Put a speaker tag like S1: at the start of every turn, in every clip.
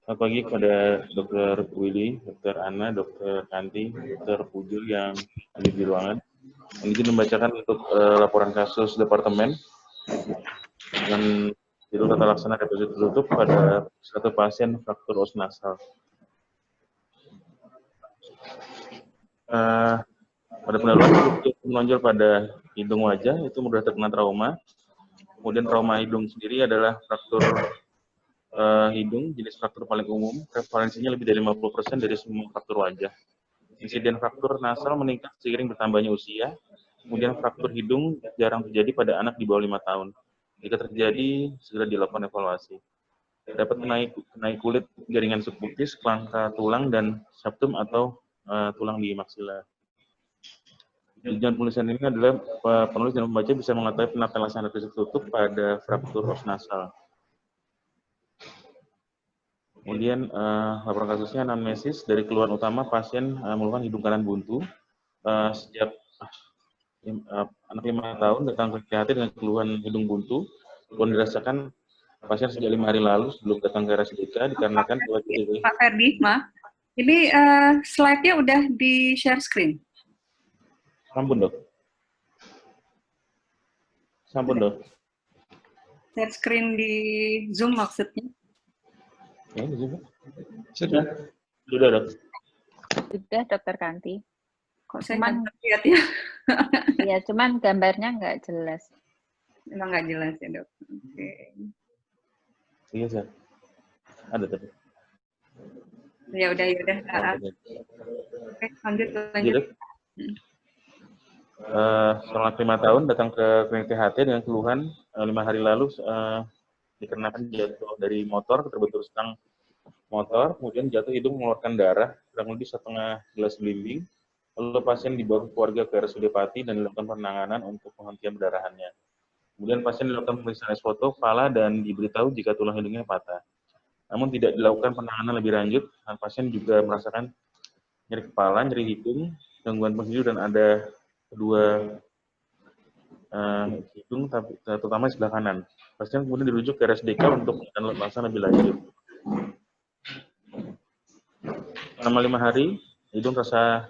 S1: Selamat pagi kepada Dr. Willy, Dr. Anna, Dr. Kanti, Dr. Pujul yang hadir di ruangan. Izin membacakan untuk laporan kasus departemen dengan judul tata laksana deposito tertutup pada satu pasien fraktur os nasal. Pada pendahuluan menonjol pada hidung wajah itu mudah terkena trauma. Kemudian trauma hidung sendiri adalah fraktur hidung, jenis fraktur paling umum, prevalensinya lebih dari 50% dari semua fraktur wajah. Insiden fraktur nasal meningkat seiring bertambahnya usia, kemudian fraktur hidung jarang terjadi pada anak di bawah 5 tahun. Jika terjadi, segera dilakukan evaluasi. Dapat kenai kulit jaringan subkutis, kerangka tulang, dan septum atau tulang di maksila. Tujuan penulisan ini adalah penulis dan pembaca bisa mengetahui penata laksana tertutup pada fraktur os nasal. Kemudian laporan kasusnya anamnesis dari keluhan utama pasien mengeluhkan hidung kanan buntu sejak anak 5 tahun datang ke THT dengan keluhan hidung buntu. Keluhan dirasakan pasien sejak 5 hari lalu sebelum datang ke RSDK dikarenakan
S2: Pak Ferdi, maaf. Ini slide-nya udah di share screen.
S1: Sampun dok. Sampun dok.
S2: Share screen di Zoom maksudnya.
S1: Ya, di Zoom. Sudah. Sudah dok.
S3: Sudah, Dokter Kanti.
S2: Kok saya nggak lihat ya?
S3: Iya, cuman gambarnya nggak jelas.
S2: Emang nggak jelas ya dok. Oke.
S1: Iya sir. Ada tadi.
S2: Ya udah. Oke, lanjut.
S1: Jadi, setelah 5 tahun datang ke klinik THT dengan keluhan 5 hari lalu dikarenakan jatuh dari motor terbentur stang motor, kemudian jatuh hidung mengeluarkan darah kurang lebih setengah gelas belimbing. Lalu pasien dibawa ke keluarga ke RSUD Pati dan dilakukan penanganan untuk penghentian perdarahannya. Kemudian pasien dilakukan pemeriksaan foto kepala dan diberitahu jika tulang hidungnya patah. Namun tidak dilakukan penanganan lebih lanjut, dan pasien juga merasakan nyeri kepala, nyeri hidung, gangguan penghidung, dan ada kedua hidung, terutama di sebelah kanan. Pasien kemudian dirujuk ke RSDK untuk penanganan lebih lanjut. Selama 5 hari, hidung rasa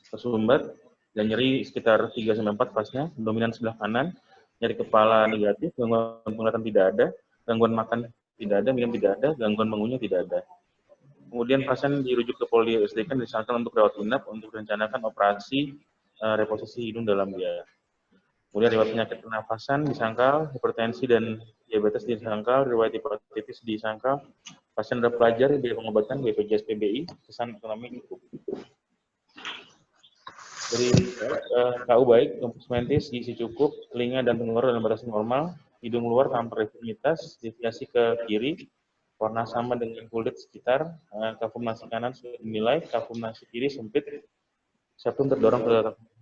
S1: tersumbat dan nyeri sekitar 3-4 pasnya, dominan sebelah kanan, nyeri kepala negatif, gangguan penglihatan tidak ada, gangguan makan tidak ada, minum tidak ada, gangguan mengunyah tidak ada. Kemudian pasien dirujuk ke Polri SDK dan disarankan untuk rawat inap untuk merencanakan operasi reposisi hidung dalam biaya. Kemudian riwayat penyakit pernafasan disangkal, hipertensi dan diabetes disangkal, riwayat hepatitis disangkal, pasien adalah pelajar, biaya pengobatan BPJS PBI, kesan ekonomi cukup. Dari KU baik, mentis, gizi cukup, telinga dan tenggorokan dalam batas normal, hidung luar tanpa deformitas, deviasi ke kiri, warna sama dengan kulit sekitar, kafum nasi kanan sudah dinilai, kafum nasi kiri sempit, septum terdorong ke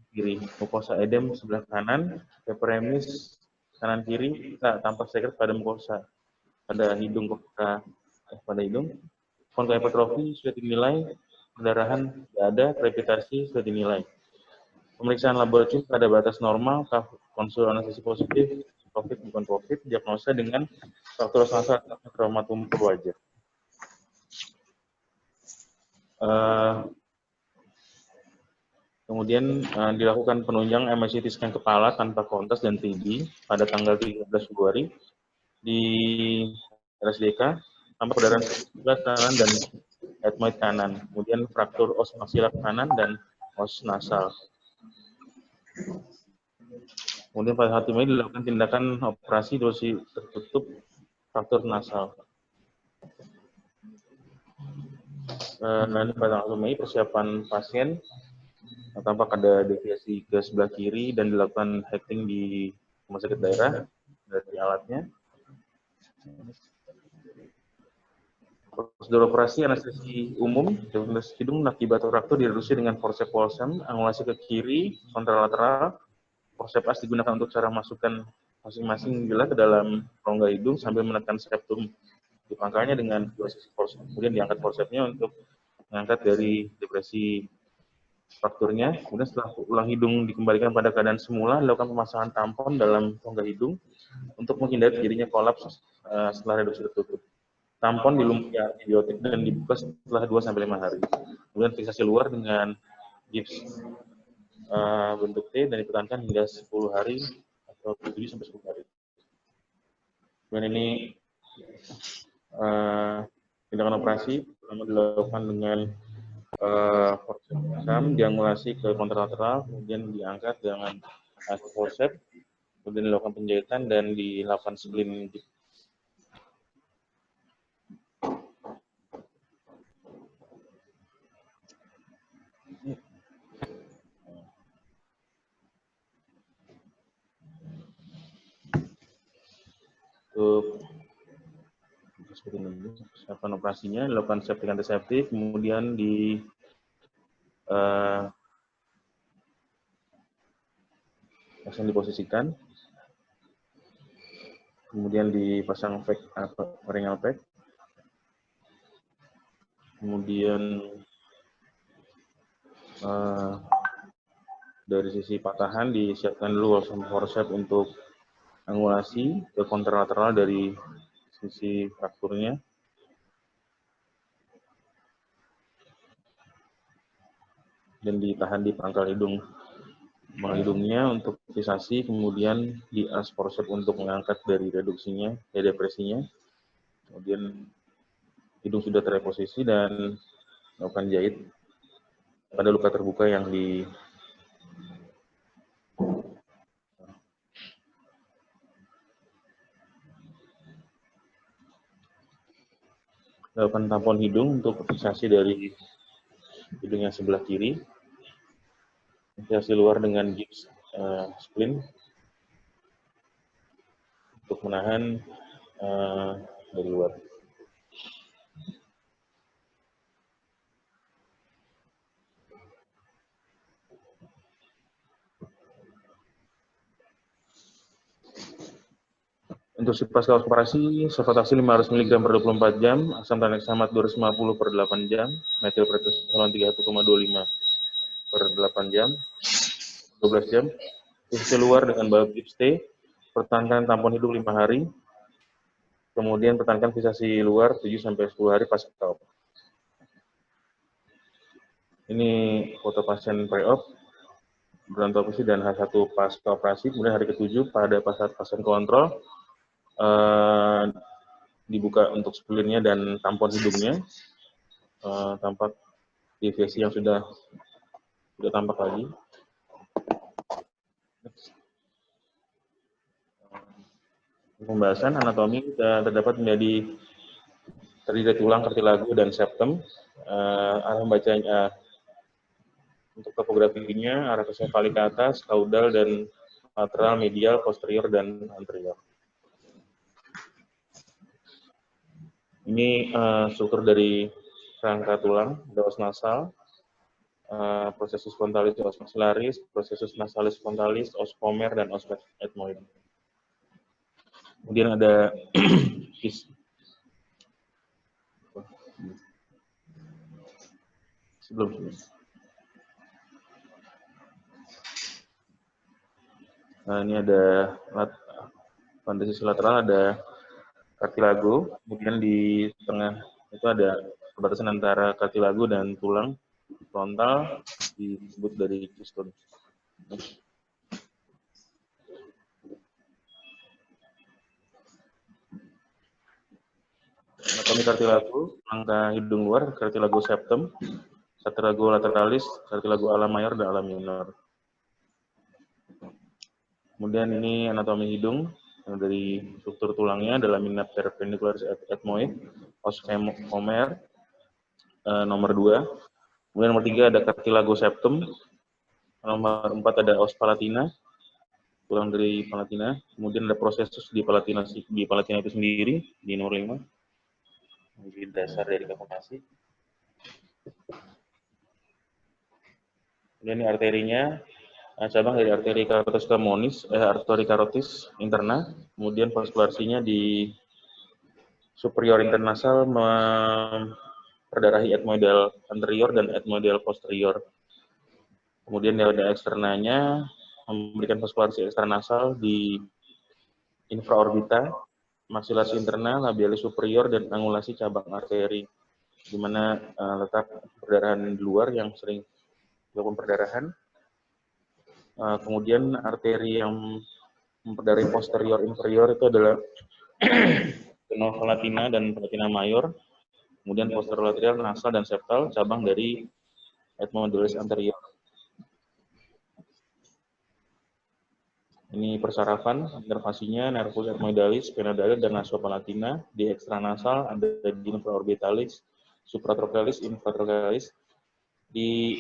S1: kiri, mukosa edem sebelah kanan, epiremis kanan kiri, tampak sekret pada mukosa, pada hidung pada hidung, kontra hipertrofi sudah dinilai, perdarahan tidak ada, krepitasi sudah dinilai. Pemeriksaan laboratorium pada batas normal, konsul anestesi positif, COVID bukan COVID, diagnosa dengan faktor nasal trauma tumpul wajah. Kemudian dilakukan penunjang MRI scan kepala tanpa kontras dan 3D pada tanggal 13 Februari di RSDK, tanpa perdarahan sebelah kanan dan ethmoid kanan, kemudian fraktur os maksilar kanan dan os nasal. Kemudian pada 1 Mei dilakukan tindakan operasi dosi tertutup fraktur nasal. Nanti pada 1 Mei persiapan pasien tampak ada deviasi ke sebelah kiri dan dilakukan hacking di rumah sakit daerah dari alatnya. Prosedur operasi anestesi umum hidung akibat fraktur direduksi dengan forceps walsum, angulasi ke kiri, kontralateral. Forceps digunakan untuk cara masukkan masing-masing gila ke dalam rongga hidung sambil menekan septum di pangkalnya dengan dua sisi forceps. Kemudian diangkat forcepsnya untuk mengangkat dari depresi frakturnya. Kemudian setelah ulang hidung dikembalikan pada keadaan semula, dilakukan pemasangan tampon dalam rongga hidung untuk menghindari terjadinya kolaps setelah reduksi tertutup. tampon dilumuri antibiotik dan dibuka setelah 2-5 hari. Kemudian fiksasi luar dengan gips bentuk T dan dipertahankan hingga 10 hari atau 7-10 hari. Kemudian ini tindakan operasi pertama dilakukan dengan forceps diangulasi ke kontralateral, kemudian diangkat dengan forceps, kemudian dilakukan penjahitan dan dilakukan spleen. Untuk seperti ini, persiapan operasinya dilakukan septic antiseptik, kemudian di pasien diposisikan, kemudian dipasang ringal pack, kemudian dari sisi patahan disiapkan dulu forceps untuk angulasi ke kontralateral dari sisi frakturnya. Dan ditahan di pangkal hidungnya untuk fiksasi, kemudian dias forceps untuk mengangkat dari reduksinya, dari depresinya. Kemudian hidung sudah terreposisi dan melakukan jahit pada luka terbuka yang lakukan tampon hidung untuk fiksasi dari hidung yang sebelah kiri, fiksasi luar dengan gips spleen untuk menahan dari luar. Untuk pasca operasi, sulfatasi 500 mg per 24 jam, asam tranexamat 250 per 8 jam, metilprednisolon 31,25 per 8 jam, 12 jam. Fiksasi luar dengan balok gips T, pertahankan tampon hidung 5 hari, kemudian pertahankan fiksasi luar 7-10 hari pasca op. Ini foto pasien pre-op, berontopsi dan H1 pasca operasi, kemudian hari ke-7 pada pasien kontrol, dibuka untuk spleennya dan tampon hidungnya, tampak deviasi yang sudah tampak lagi. Pembahasan anatomi terdapat terdiri dari tulang, kartilago, dan septum. Arah membacanya untuk topografinya, arah kesefalik ke atas, kaudal dan lateral, medial, posterior, dan anterior. Ini struktur dari rangka tulang, ada os nasal, processus frontalis, os maxillaris, processus nasalis frontalis, os pomer, dan os ethmoid. Kemudian ada ini ada pada sisi lateral ada kartilago, kemudian di tengah itu ada perbatasan antara kartilago dan tulang frontal, disebut dari keystone. Anatomi kartilago, rangka hidung luar, kartilago septum, kartilago lateralis, kartilago ala mayor dan ala minor. Kemudian ini anatomi hidung, dari struktur tulangnya adalah lamina perpendicularis ethmoid, os pomer, nomor 2. Kemudian nomor 3 ada cartilago septum, nomor 4 ada os palatina, tulang dari palatina. Kemudian ada prosesus di palatina itu sendiri di nomor 5, di dasar dari kafunasi. Kemudian ini arterinya, cabang dari arteri carotis camonis, arteri carotis interna, kemudian vaskulasinya di superior internasal memperdarahi ethmoidal anterior dan ethmoidal posterior. Kemudian ada eksternanya memberikan vaskulasi ekstranasal di infraorbita, maksilasi internal, labialis superior, dan angulasi cabang arteri, di mana letak perdarahan di luar yang sering dilakukan perdarahan. Kemudian arteri yang memperdarahi posterior inferior itu adalah vena palatina dan palatina mayor. Kemudian posterior lateral, nasal, dan septal, cabang dari ethmoidalis anterior. Ini persarafan, inervasinya, nervus ethmoidalis, vena dada, dan nasopalatina. Di ekstranasal ada di infraorbitalis, supratrochalis, infratrochalis. Di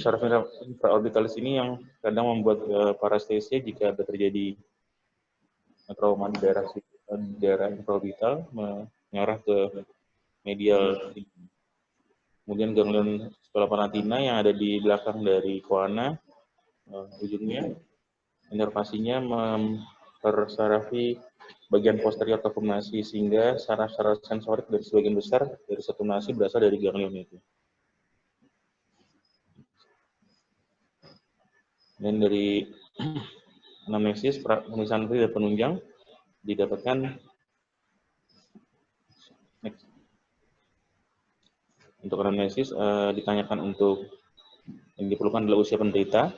S1: saraf infraorbitalis ini yang kadang membuat parestesia jika ada terjadi trauma di daerah infraorbital mengarah ke medial. Kemudian ganglion palatina yang ada di belakang dari koana, ujungnya inervasinya mempersarafi bagian posterior kafumnasi, sehingga saraf-saraf sensorik dari sebagian besar dari satu nasi berasal dari ganglion itu. Dan dari anamnesis, pemeriksaan dan penunjang didapatkan untuk anamnesis ditanyakan untuk yang diperlukan adalah usia penderita,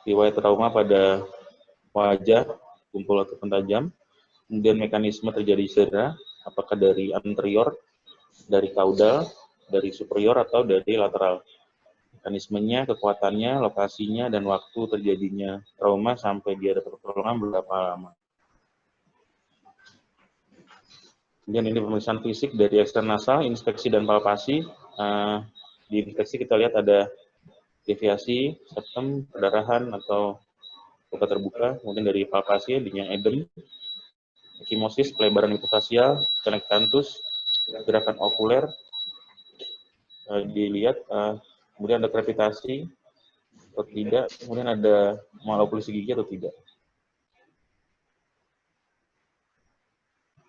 S1: riwayat trauma pada wajah, kumpul atau pentajam, kemudian mekanisme terjadi cedera, apakah dari anterior, dari kaudal, dari superior, atau dari lateral. Mekanismenya, kekuatannya, lokasinya, dan waktu terjadinya trauma sampai dia dapat pertolongan berapa lama. Kemudian ini pemeriksaan fisik dari eksternasal, inspeksi dan palpasi. Di inspeksi kita lihat ada deviasi, septum, perdarahan, atau luka terbuka. Kemudian dari palpasi, adanya edem, ekimosis, pelebaran mitofasial, konektantus, gerakan okuler, dilihat. Kemudian ada krepitasi atau tidak, kemudian ada malokulisi gigi atau tidak.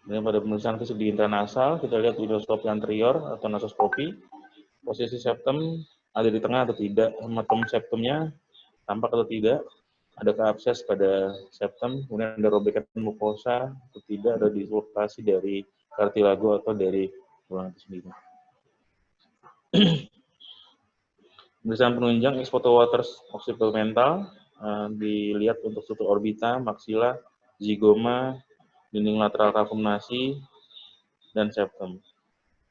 S1: Kemudian pada pemeriksaan fisik di intranasal, kita lihat endoskopi anterior atau nasoskopi, posisi septum ada di tengah atau tidak, hematom septumnya tampak atau tidak, adakah abses pada septum, kemudian ada robekan mukosa atau tidak, ada dislokasi dari kartilago atau dari tulang itu sendiri. Pemeriksaan penunjang ex photo waters occipital mental, dilihat untuk struktur orbita, maksila, zigoma, dinding lateral kafumnasi, dan septum.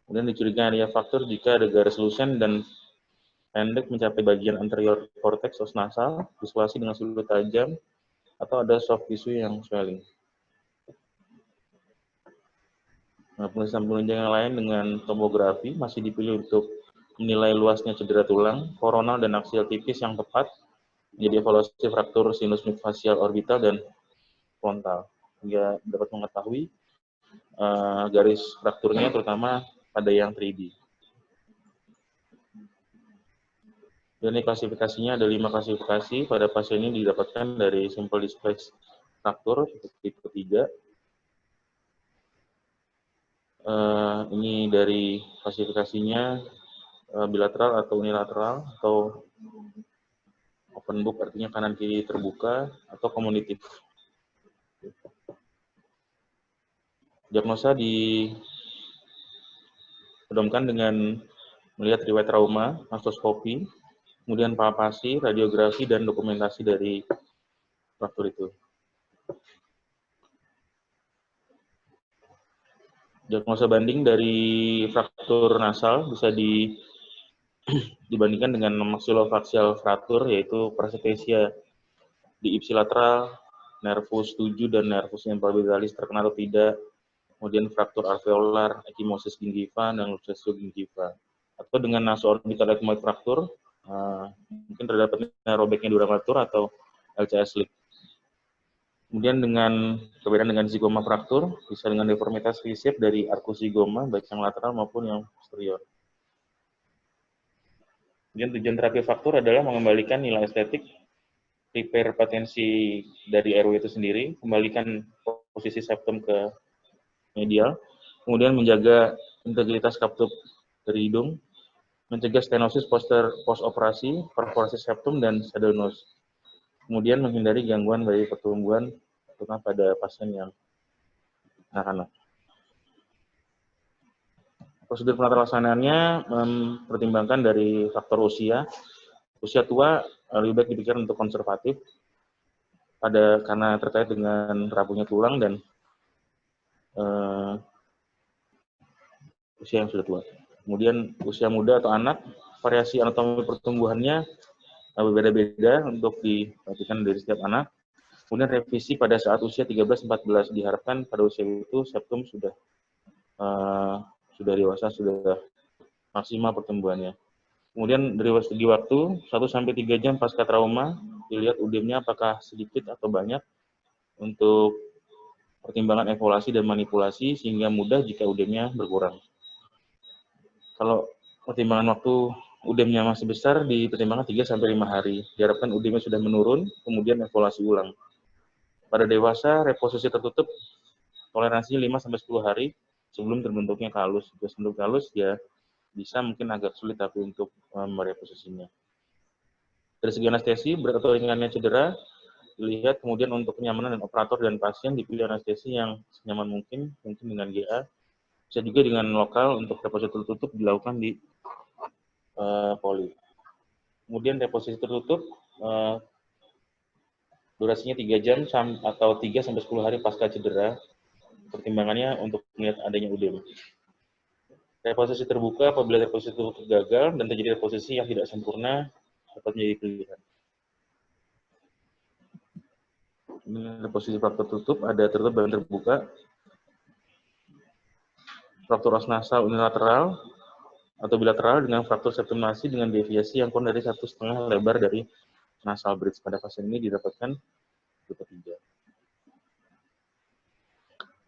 S1: Kemudian dicurigai adanya faktor jika ada garis lusen dan pendek mencapai bagian anterior cortex os nasal, disuasi dengan sudut tajam, atau ada soft tissue yang swelling. Nah, pemeriksaan penunjang yang lain dengan tomografi masih dipilih untuk menilai luasnya cedera tulang, koronal dan aksial tipis yang tepat, menjadi evaluasi fraktur sinus midfacial orbital dan frontal, hingga dapat mengetahui garis frakturnya terutama pada yang 3D. Dan ini klasifikasinya ada 5 klasifikasi. Pada pasien ini didapatkan dari simple displaced fraktur tipe 3. Ini dari klasifikasinya bilateral atau unilateral atau open book, artinya kanan kiri terbuka, atau komunitif. Diagnosa dipedomkan dengan melihat riwayat trauma, mastoskopi, kemudian palpasi, radiografi, dan dokumentasi dari fraktur itu. Diagnosa banding dari fraktur nasal bisa dibandingkan dengan maksilofaksial fraktur, yaitu parestesia di ipsilateral, nervus 7 dan nervus infraorbitalis terkena atau tidak, kemudian fraktur alveolar, ekimosis gingiva, dan luxatio gingiva. Atau dengan nasoorbital ethmoid fraktur, mungkin terdapat robeknya duramatur atau LCS slip. Kemudian dengan perbedaan dengan zigoma fraktur, bisa dengan deformitas reshape dari arcus zigoma, baik yang lateral maupun yang posterior. Kemudian tujuan terapi fraktur adalah mengembalikan nilai estetik, repair potensi dari RW itu sendiri, kembalikan posisi septum ke medial, kemudian menjaga integritas kaptup dari hidung, mencegah stenosis post-operasi, perforasi septum, dan stenosis. Kemudian menghindari gangguan dari pertumbuhan, terutama pada pasien yang anak-anak. Prosedur penata laksanaannya mempertimbangkan dari faktor usia. Usia tua lebih baik dipikirkan untuk konservatif karena terkait dengan rapuhnya tulang dan usia yang sudah tua. Kemudian usia muda atau anak, variasi anatomi pertumbuhannya berbeda-beda untuk diperhatikan dari setiap anak. Kemudian revisi pada saat usia 13-14 diharapkan pada usia itu septum sudah dewasa, sudah maksimal pertumbuhannya. Kemudian dari segi waktu 1-3 jam pasca trauma dilihat udemnya apakah sedikit atau banyak untuk pertimbangan evaluasi dan manipulasi sehingga mudah jika udemnya berkurang. Kalau pertimbangan waktu udemnya masih besar dipertimbangkan 3-5 hari. Diharapkan udemnya sudah menurun, kemudian evaluasi ulang. Pada dewasa, reposisi tertutup toleransinya 5-10 hari sebelum terbentuknya kalus. Jika sebelum kalus, ya bisa mungkin agak sulit tapi untuk mereposisinya. Dari segi anestesi, berat atau ringannya cedera, dilihat kemudian untuk kenyamanan dan operator dan pasien dipilih anestesi yang senyaman mungkin dengan GA. Bisa juga dengan lokal untuk reposisi tertutup dilakukan di poli. Kemudian reposisi tertutup durasinya 3 jam atau 3-10 hari pasca cedera. Pertimbangannya untuk melihat adanya udem. Reposisi terbuka apabila reposisi tertutup gagal dan terjadi reposisi yang tidak sempurna dapat menjadi pilihan. Ini reposisi fraktur tertutup, ada tertutup dan terbuka. Fraktur os nasal unilateral atau bilateral dengan fraktur septum nasi dengan deviasi yang kurang dari 1,5 lebar dari nasal bridge. Pada pasien ini didapatkan tipe 3.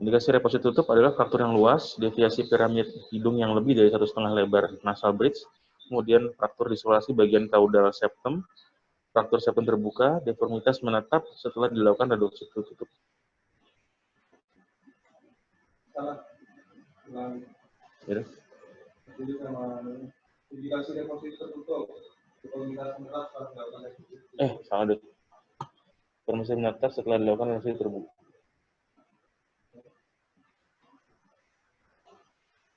S1: Indikasi reposisi tutup adalah fraktur yang luas, deviasi piramid hidung yang lebih dari 1,5 lebar nasal bridge, kemudian fraktur disolasi bagian caudal septum, fraktur septum terbuka, deformitas menetap setelah dilakukan reduksi tertutup.
S4: Indikasi reposisi tertutup, deformitas menetap setelah dilakukan reduksi.
S1: Salah deh. Deformitas menetap setelah dilakukan reduksi terbuka.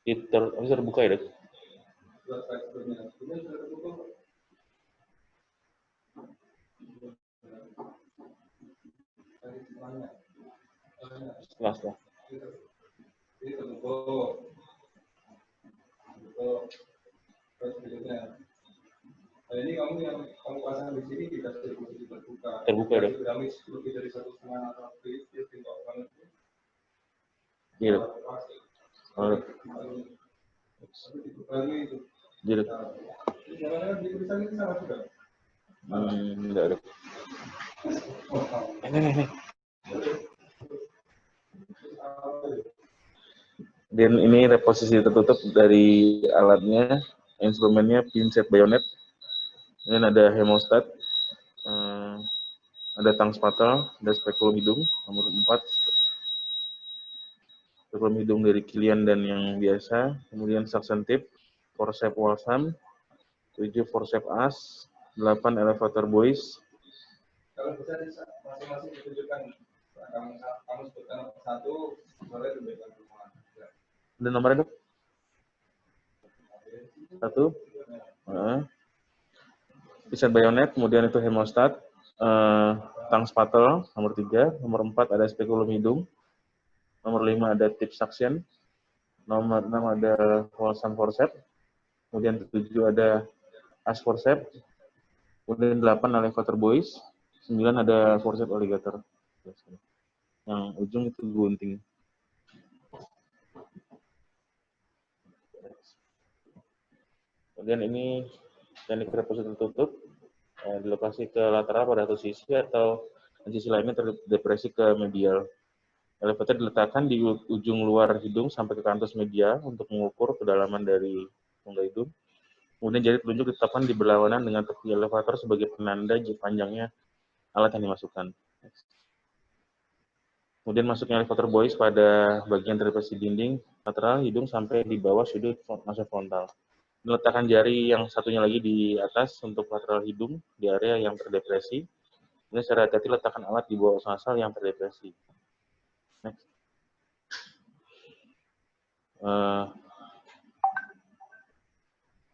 S1: Bisa terbuka ya, Dok? Setelah.
S4: Ini tertutup. Terus berikutnya. Nah, ini kamu yang kamu pasang di sini tidak reposisi terbuka.
S1: Terbuka, Dok.
S4: Piramis lebih dari 1,5 atau lebih, dia tinggal banget.
S1: Iya, Dok. Jadi, enggak ada. Ini. Dan ini reposisi tertutup dari alatnya, instrumennya pinset bayonet. Kemudian ada hemostat, ada tang spatel, ada spekulum hidung nomor 4. Spekulum hidung dari Kilian dan yang biasa, kemudian suction tip, forceps walsam, 7 forceps as, 8 elevator boys.
S4: Kalau bisa masing-masing ditunjukkan, kamu sebutkan satu, boleh tunjukkan semua.
S1: Ada nomornya, Dok? 1. Pinset bayonet, kemudian itu hemostat, tang spatel, nomor 3. Nomor 4 ada spekulum hidung. Nomor 5 ada tip suction. Nomor 6 ada walsam forceps. Kemudian 7 ada as forceps. Kemudian 8 elevator boys. 9 ada forceps alligator. Yang ujung itu gunting. Kemudian ini teknik reposisi tertutup. Dilokasi ke lateral pada satu sisi atau sisi lainnya terdepresi ke medial. Elevator diletakkan di ujung luar hidung sampai ke kantus medial untuk mengukur kedalaman dari rongga hidung. Kemudian jari telunjuk ditetapkan di berlawanan dengan tepi elevator sebagai penanda panjangnya alat yang dimasukkan. Kemudian masuknya elevator boys pada bagian terdepresi dinding lateral hidung sampai di bawah sudut nasofrontal. Meletakkan jari yang satunya lagi di atas untuk lateral hidung di area yang terdepresi. Kemudian secara hati-hati letakkan alat di bawah nasal yang terdepresi. Next.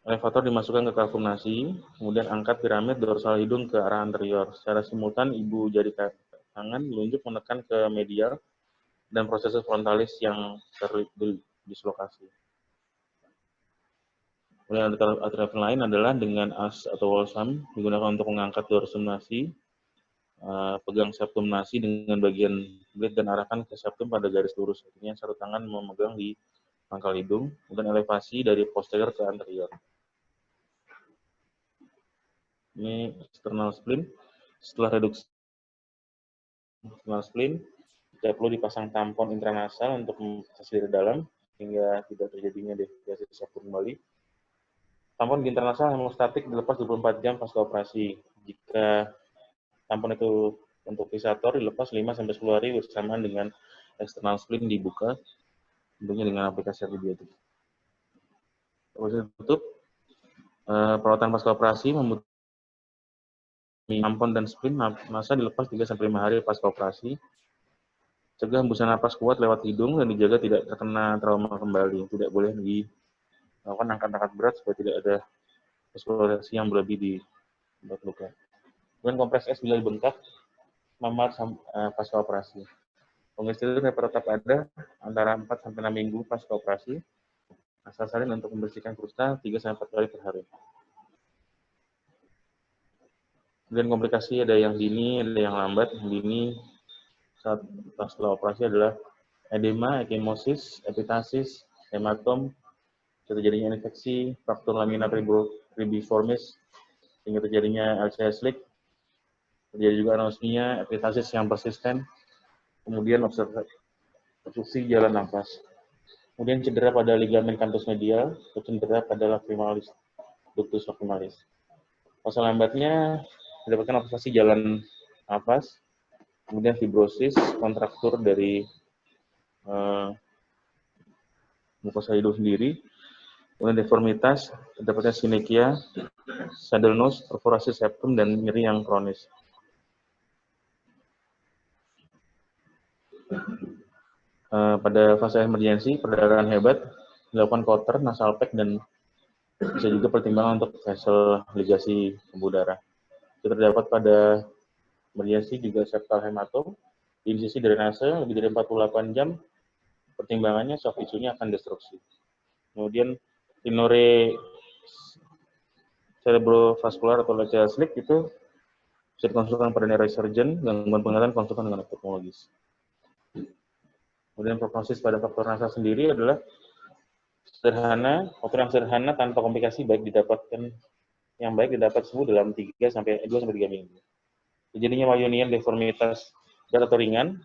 S1: Elevator dimasukkan ke kavum nasi, kemudian angkat piramid dorsal hidung ke arah anterior. Secara simultan, ibu jari tangan melunjuk menekan ke medial dan prosesor frontalis yang terdislokasi. Kemudian alternatif lain adalah dengan as atau wall thumb digunakan untuk mengangkat dorsum nasi, pegang septum nasi dengan bagian blade dan arahkan ke septum pada garis lurus. Artinya satu tangan memegang di pangkal hidung, kemudian elevasi dari posterior ke anterior. Ini external spleen. Setelah reduksi external spleen, tidak perlu dipasang tampon intranasal untuk memproteksi dari dalam hingga tidak terjadinya deviasi septum kembali. Tampon di intranasal hemostatik dilepas 24 jam pasca operasi. Jika tampon itu untuk fisator dilepas 5-10 hari bersamaan dengan external spleen dibuka, tentunya dengan aplikasi antibiotik. Tutup, perawatan pasca operasi membutuhkan tampon dan spleen masa dilepas 3-5 hari pasca operasi. Cegah hembusan napas kuat lewat hidung dan dijaga tidak terkena trauma kembali. Tidak boleh dilakukan angkat-angkat berat supaya tidak ada eksplorasi yang berlebih di tempat luka. Kemudian kompres es bila dibengkak, mamar pasca operasi. Pengestrian dapat tetap ada antara 4-6 minggu pasca operasi. Asal salin untuk membersihkan kusta 3-4 kali per hari. Kemudian komplikasi ada yang dini, ada yang lambat. Yang dini saat setelah operasi adalah edema, ekimosis, epitasis, hematom, terjadinya infeksi, fraktur lamina cribriformis, sehingga terjadinya LCS leak, terjadi juga anosmia, epitasis yang persisten, kemudian obstruksi jalan nafas. Kemudian cedera pada ligamen canthus medial, atau cedera pada lacrimalis, ductus lacrimalis. Fase lambatnya mendapatkan obstruksi jalan nafas, kemudian fibrosis, kontraktur dari mukosa hidung sendiri, kemudian deformitas, dapatnya sinekia, saddle nose, perforasi septum, dan nyeri yang kronis. Pada fase emergensi, perdarahan hebat, dilakukan Cotter, nasal pack, dan bisa juga pertimbangan untuk vessel ligasi pembuluh darah. Itu terdapat pada emergensi juga septal hematom, insisi drenase lebih dari 48 jam, pertimbangannya soft tissue-nya akan destruksi. Kemudian tinore cerebrovaskular atau LCS leak itu bisa dikonsultasikan pada neurosurgeon, gangguan penglihatan konsultan dengan oftalmologis. Kemudian prognosis pada faktor nasal sendiri adalah sederhana, faktor yang sederhana tanpa komplikasi baik didapat sembuh dalam 2-3 minggu. Terjadinya myonian deformitas berat atau ringan,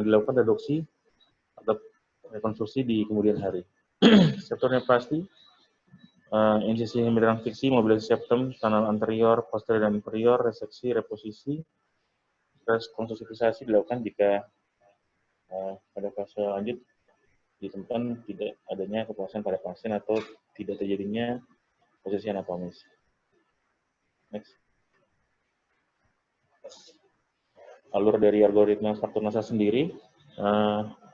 S1: dilakukan reduksi atau rekonstruksi di kemudian hari. Septoneplasti, insisi hemodinamik fiksi, mobilisasi septum, kanal anterior, posterior dan inferior, reseksi, reposisi, rekonstruktivisasi dilakukan jika pada fase lanjut ditemukan tidak adanya kepuasan pada pasien atau tidak terjadinya posisi anatomis. Next. Alur dari algoritma faktor nasal sendiri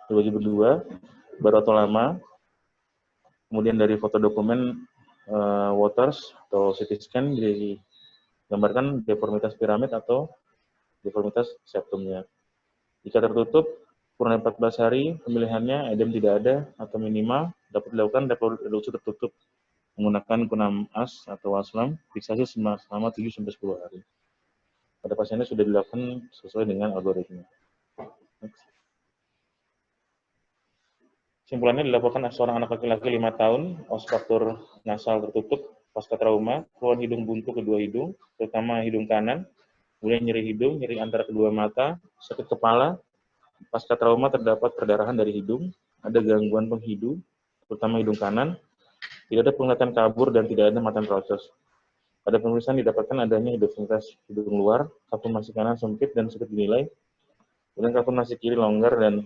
S1: dibagi berdua, baru atau lama. Kemudian dari foto dokumen Waters atau CT scan digambarkan deformitas piramid atau deformitas septumnya. Jika tertutup kurang dari 14 hari, pemilihannya edem tidak ada atau minimal dapat dilakukan reproduksi tertutup menggunakan kunam as atau waslam, fiksasi selama 7-10 hari. Pada pasiennya sudah dilakukan sesuai dengan algoritma. Kesimpulannya dilakukan seorang anak laki-laki 5 tahun, obstruktur nasal tertutup pasca trauma, keluhan hidung buntu kedua hidung, terutama hidung kanan, kemudian nyeri hidung, nyeri antara kedua mata, sakit kepala. Pasca trauma terdapat perdarahan dari hidung, ada gangguan penghidu, terutama hidung kanan, tidak ada penglihatan kabur dan tidak ada mata proces. Pada pemeriksaan didapatkan adanya deformitas hidung luar, kafum nasi kanan sempit dan sulit dinilai, kemudian kafum nasi kiri longgar dan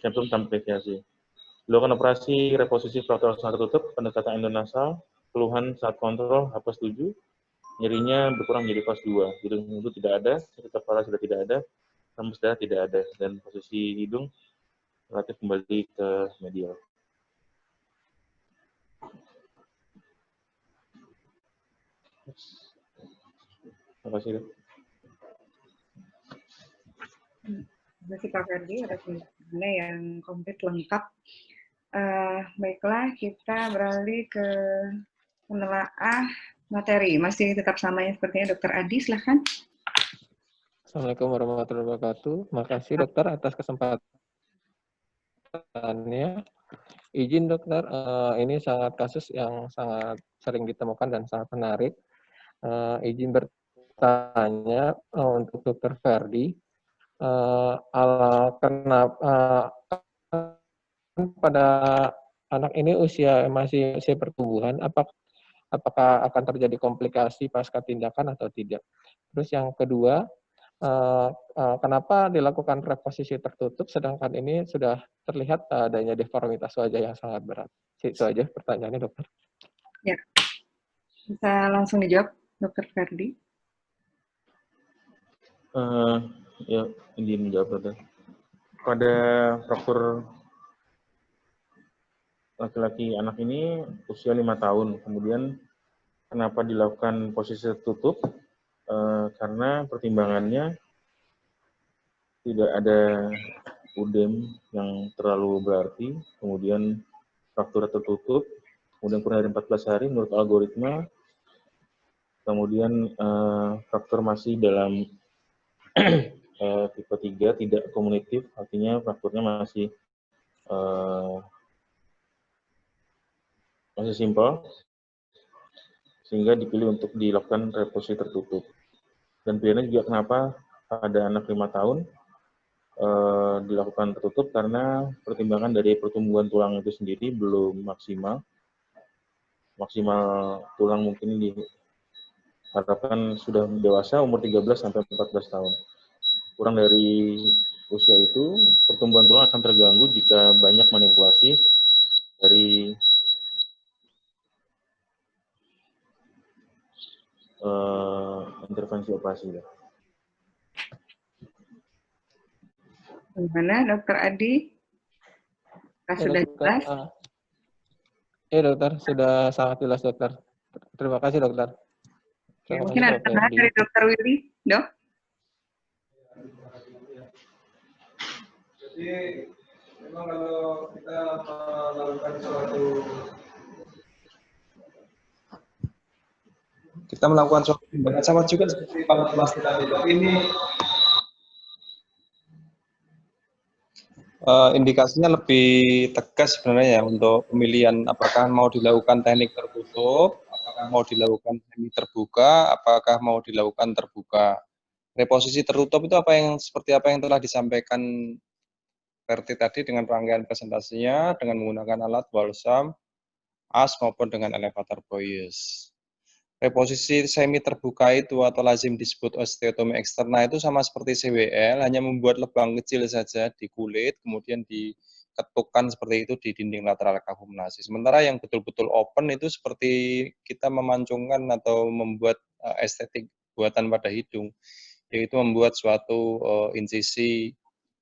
S1: septum tanpa deviasi. Dilakukan operasi reposisi fraktur nasal tertutup, pendekatan endonasal, keluhan saat kontrol H+7, nyerinya berkurang menjadi fase 2, hidung itu tidak ada, sakit kepala sudah tidak ada, rembes darah tidak ada, dan posisi hidung relatif kembali ke medial. Terima kasih, Dok.
S2: Terima kasih Pak Ferdi atas penjelasannya yang komplit lengkap. Baiklah, kita beralih ke penelaah materi. Masih tetap sama ya sepertinya Dr. Adi, silahkan.
S5: Assalamualaikum warahmatullahi wabarakatuh. Makasih dokter atas kesempatannya. Izin dokter, ini sangat kasus yang sangat sering ditemukan dan sangat menarik. Izin bertanya untuk dokter Ferdi, kenapa pada anak ini masih usia pertumbuhan, apakah akan terjadi komplikasi pasca tindakan atau tidak? Terus yang kedua, kenapa dilakukan reposisi tertutup sedangkan ini sudah terlihat adanya deformitas wajah yang sangat berat? Itu aja pertanyaannya dokter.
S2: Ya, bisa langsung dijawab Dr. Ferdi.
S1: Ya, izin menjawab, dokter. Pada fraktur laki-laki anak ini usia 5 tahun, kemudian kenapa dilakukan posisi tertutup? Karena pertimbangannya tidak ada udem yang terlalu berarti, kemudian fraktur tertutup, kemudian kurang dari 14 hari menurut algoritma, kemudian fraktur masih dalam tipe 3, tidak komunitif, artinya frakturnya masih simpel, sehingga dipilih untuk dilakukan reposisi tertutup. Dan pilihannya juga kenapa pada anak 5 tahun dilakukan tertutup, karena pertimbangan dari pertumbuhan tulang itu sendiri belum maksimal. Maksimal tulang mungkin diharapkan sudah dewasa umur 13 sampai 14 tahun. Kurang dari usia itu, pertumbuhan tulang akan terganggu jika banyak manipulasi dari intervensi operasi.
S2: Bagaimana Dr. Adi? Sudah jelas?
S5: Iya dokter, sudah sangat jelas dokter. Terima kasih dokter.
S2: Ya, mungkin ada tambahan dari Dr. Willy, Dok?
S4: Jadi memang kalau kita melakukan suatu tindakan sama juga seperti manipulasi tadi, tapi ini indikasinya lebih tegas sebenarnya ya untuk pemilihan apakah mau dilakukan teknik tertutup, apakah mau dilakukan teknik terbuka, apakah mau dilakukan terbuka. Reposisi tertutup itu seperti apa yang telah disampaikan Ferdi tadi dengan rangkaian presentasinya dengan menggunakan alat balsam, as maupun dengan elevator Boyes. Reposisi semi terbuka itu atau lazim disebut osteotomi eksterna itu sama seperti CWL, hanya membuat lubang kecil saja di kulit, kemudian diketukkan seperti itu di dinding lateral kavum-nasi. Sementara yang betul-betul open itu seperti kita memancungkan atau membuat estetik buatan pada hidung, yaitu membuat suatu insisi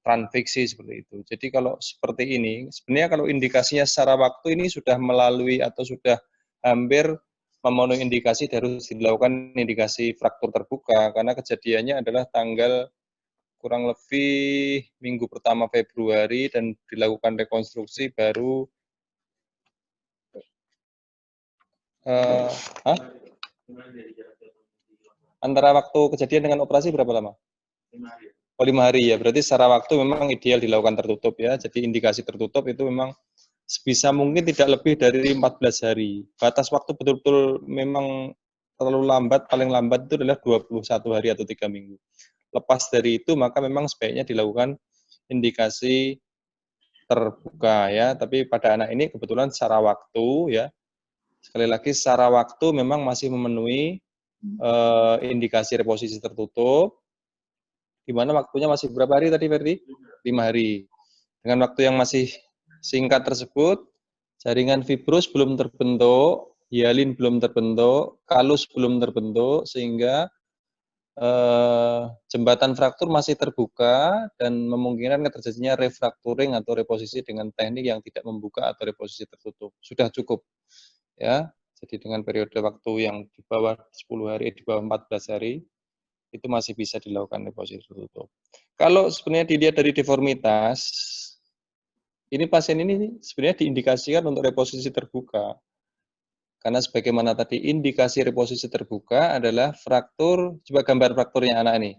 S4: transfiksi seperti itu. Jadi kalau seperti ini, sebenarnya kalau indikasinya secara waktu ini sudah melalui atau sudah hampir memenuhi indikasi harus dilakukan indikasi fraktur terbuka, karena kejadiannya adalah tanggal kurang lebih minggu pertama Februari dan dilakukan rekonstruksi baru antara waktu kejadian dengan operasi berapa lama? 5 hari ya, berarti secara waktu memang ideal dilakukan tertutup ya, jadi indikasi tertutup itu memang sebisa mungkin tidak lebih dari 14 hari. Batas waktu betul-betul memang terlalu lambat, paling lambat itu adalah 21 hari atau 3 minggu. Lepas dari itu maka memang sebaiknya dilakukan indikasi terbuka ya, tapi pada anak ini kebetulan secara waktu ya, sekali lagi secara waktu memang masih memenuhi indikasi reposisi tertutup, di mana waktunya masih berapa hari tadi Ferdi? 5 hari. Dengan waktu yang masih singkat tersebut, jaringan fibrus belum terbentuk, hialin belum terbentuk, kalus belum terbentuk, sehingga jembatan fraktur masih terbuka dan memungkinkan terjadinya refracturing atau reposisi dengan teknik yang tidak membuka atau reposisi tertutup. Sudah cukup. Ya. Jadi dengan periode waktu yang di bawah 10 hari, di bawah 14 hari, itu masih bisa dilakukan reposisi tertutup. Kalau sebenarnya dilihat dari deformitas, ini pasien ini sebenarnya diindikasikan untuk reposisi terbuka. Karena sebagaimana tadi indikasi reposisi terbuka adalah fraktur, coba gambar frakturnya anak ini.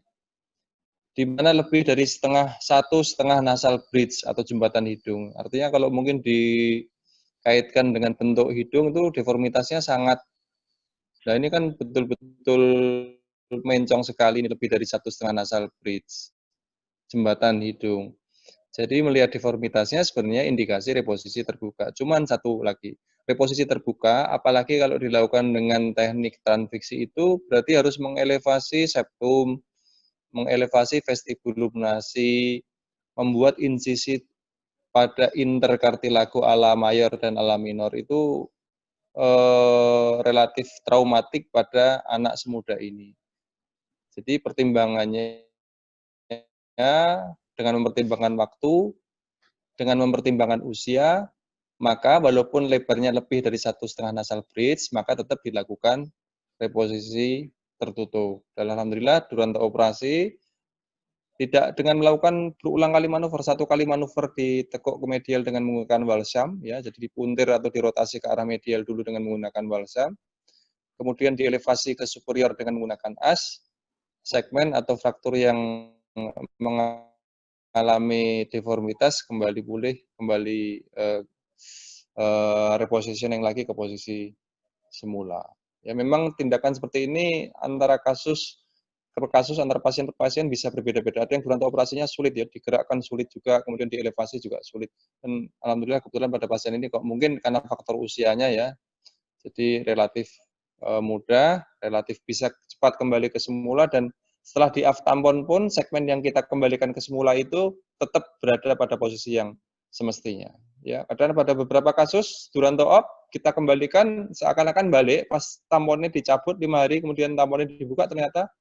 S4: Di mana lebih dari satu setengah nasal bridge atau jembatan hidung. Artinya kalau mungkin dikaitkan dengan bentuk hidung itu deformitasnya sangat, nah ini kan betul-betul mencong sekali, ini lebih dari 1,5 nasal bridge, jembatan hidung. Jadi melihat deformitasnya sebenarnya indikasi reposisi terbuka. Cuman satu lagi, reposisi terbuka, apalagi kalau dilakukan dengan teknik transfiksi itu berarti harus mengelevasi septum, mengelevasi vestibulum nasi, membuat insisi pada interkartilago ala mayor dan ala minor itu relatif traumatik pada anak semuda ini. Jadi pertimbangannya dengan mempertimbangkan waktu, dengan mempertimbangkan usia, maka walaupun lebarnya lebih dari 1,5 nasal bridge, maka tetap dilakukan reposisi tertutup. Dan alhamdulillah durante operasi tidak dengan melakukan berulang kali manuver, satu kali manuver ditekuk ke medial dengan menggunakan walsham, ya, jadi dipuntir atau dirotasi ke arah medial dulu dengan menggunakan walsham, kemudian dielevasi ke superior dengan menggunakan as, segmen atau fraktur yang mengalami deformitas kembali pulih, kembali repositioning lagi ke posisi semula. Ya memang tindakan seperti ini antara kasus per kasus antar pasien per pasien bisa berbeda-beda. Ada yang durante operasinya sulit ya, digerakkan sulit juga, kemudian dielevasi juga sulit. Dan alhamdulillah kebetulan pada pasien ini kok mungkin karena faktor usianya ya, jadi relatif mudah, relatif bisa cepat kembali ke semula, dan setelah di AF tampon pun segmen yang kita kembalikan ke semula itu tetap berada pada posisi yang semestinya. Ya, kadang pada beberapa kasus durante op kita kembalikan seakan-akan balik pas tamponnya dicabut 5 hari kemudian tamponnya dibuka ternyata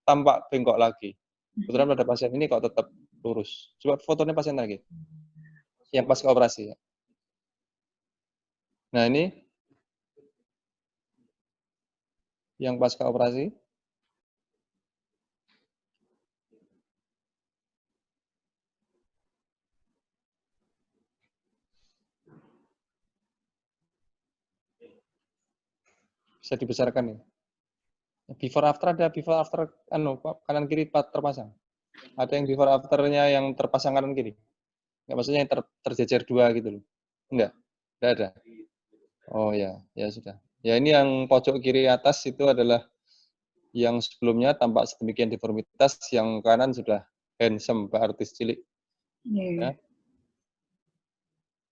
S4: tampak bengkok lagi. Kebetulan pada pasien ini kok tetap lurus. Coba fotonya pasien lagi. Yang pasca operasi ya. Nah, ini yang pasca operasi. Bisa dibesarkan ya. Before after ada before after kanan kiri terpasang. Ada yang before afternya yang terpasang kanan kiri. Enggak, maksudnya yang terjejer dua gitu loh. Enggak ada. Oh ya, ya sudah. Ya ini yang pojok kiri atas itu adalah yang sebelumnya tampak sedemikian deformitas, yang kanan sudah handsome, Mbak artis cilik. Ya.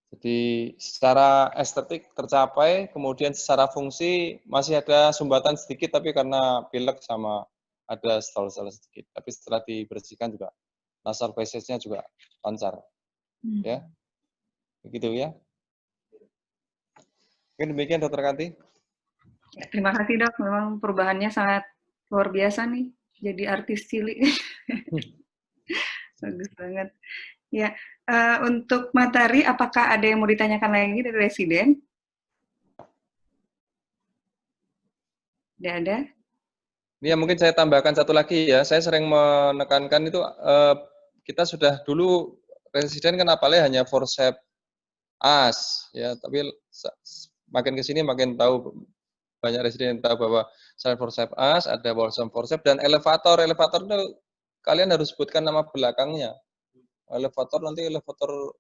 S4: Jadi secara estetik tercapai, kemudian secara fungsi masih ada sumbatan sedikit, tapi karena pilek sama ada stol-stol sedikit. Tapi setelah dibersihkan juga nasal passage-nya juga lancar. Ya, begitu ya. Mungkin demikian Dokter Kanti.
S2: Ya, terima kasih dok, memang perubahannya sangat luar biasa nih, jadi artis cilik. Bagus banget. Ya, untuk materi, apakah ada yang mau ditanyakan lagi dari residen? Tidak ada?
S4: Ini ya, mungkin saya tambahkan satu lagi ya. Saya sering menekankan itu kita sudah dulu residen kan apalagi hanya forceps as ya, tapi makin ke sini makin tahu, banyak residen yang tahu bahwa selain forceps as ada balsam forceps dan elevator. Elevator itu kalian harus sebutkan nama belakangnya. Elevator nanti elevator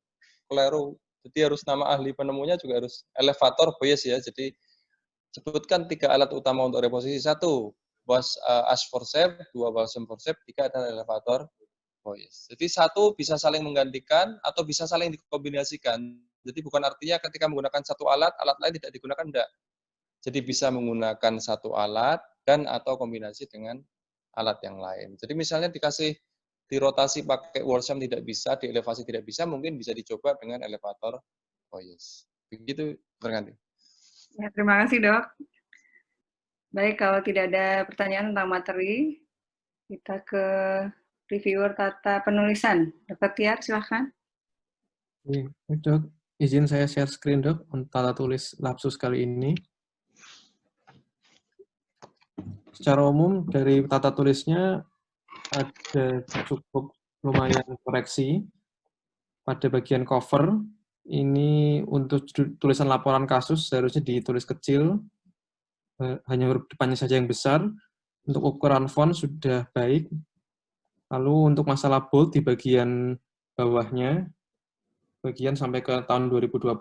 S4: keliru. Jadi harus nama ahli penemunya juga harus elevator Boyes ya. Jadi sebutkan 3 alat utama untuk reposisi. 1 as forceps, 2 balsam forceps, 3 adalah elevator Boyes. Jadi 1 bisa saling menggantikan atau bisa saling dikombinasikan. Jadi bukan artinya ketika menggunakan 1 alat, alat lain tidak digunakan, enggak. Jadi bisa menggunakan 1 alat dan atau kombinasi dengan alat yang lain. Jadi misalnya dikasih dirotasi pakai walsham tidak bisa, dielevasi tidak bisa, mungkin bisa dicoba dengan elevator Boyes. Begitu berganti.
S2: Ya, terima kasih dok. Baik, kalau tidak ada pertanyaan tentang materi, kita ke reviewer tata penulisan. Dr. Tiar, silahkan.
S5: Dok, izin saya share screen dok untuk tata tulis lapsus kali ini. secara umum dari tata tulisnya ada cukup lumayan koreksi. Pada bagian cover, ini untuk tulisan laporan kasus seharusnya ditulis kecil, hanya huruf depannya saja yang besar. Untuk ukuran font sudah baik. Lalu untuk masalah bold di bagian bawahnya, bagian sampai ke tahun 2020.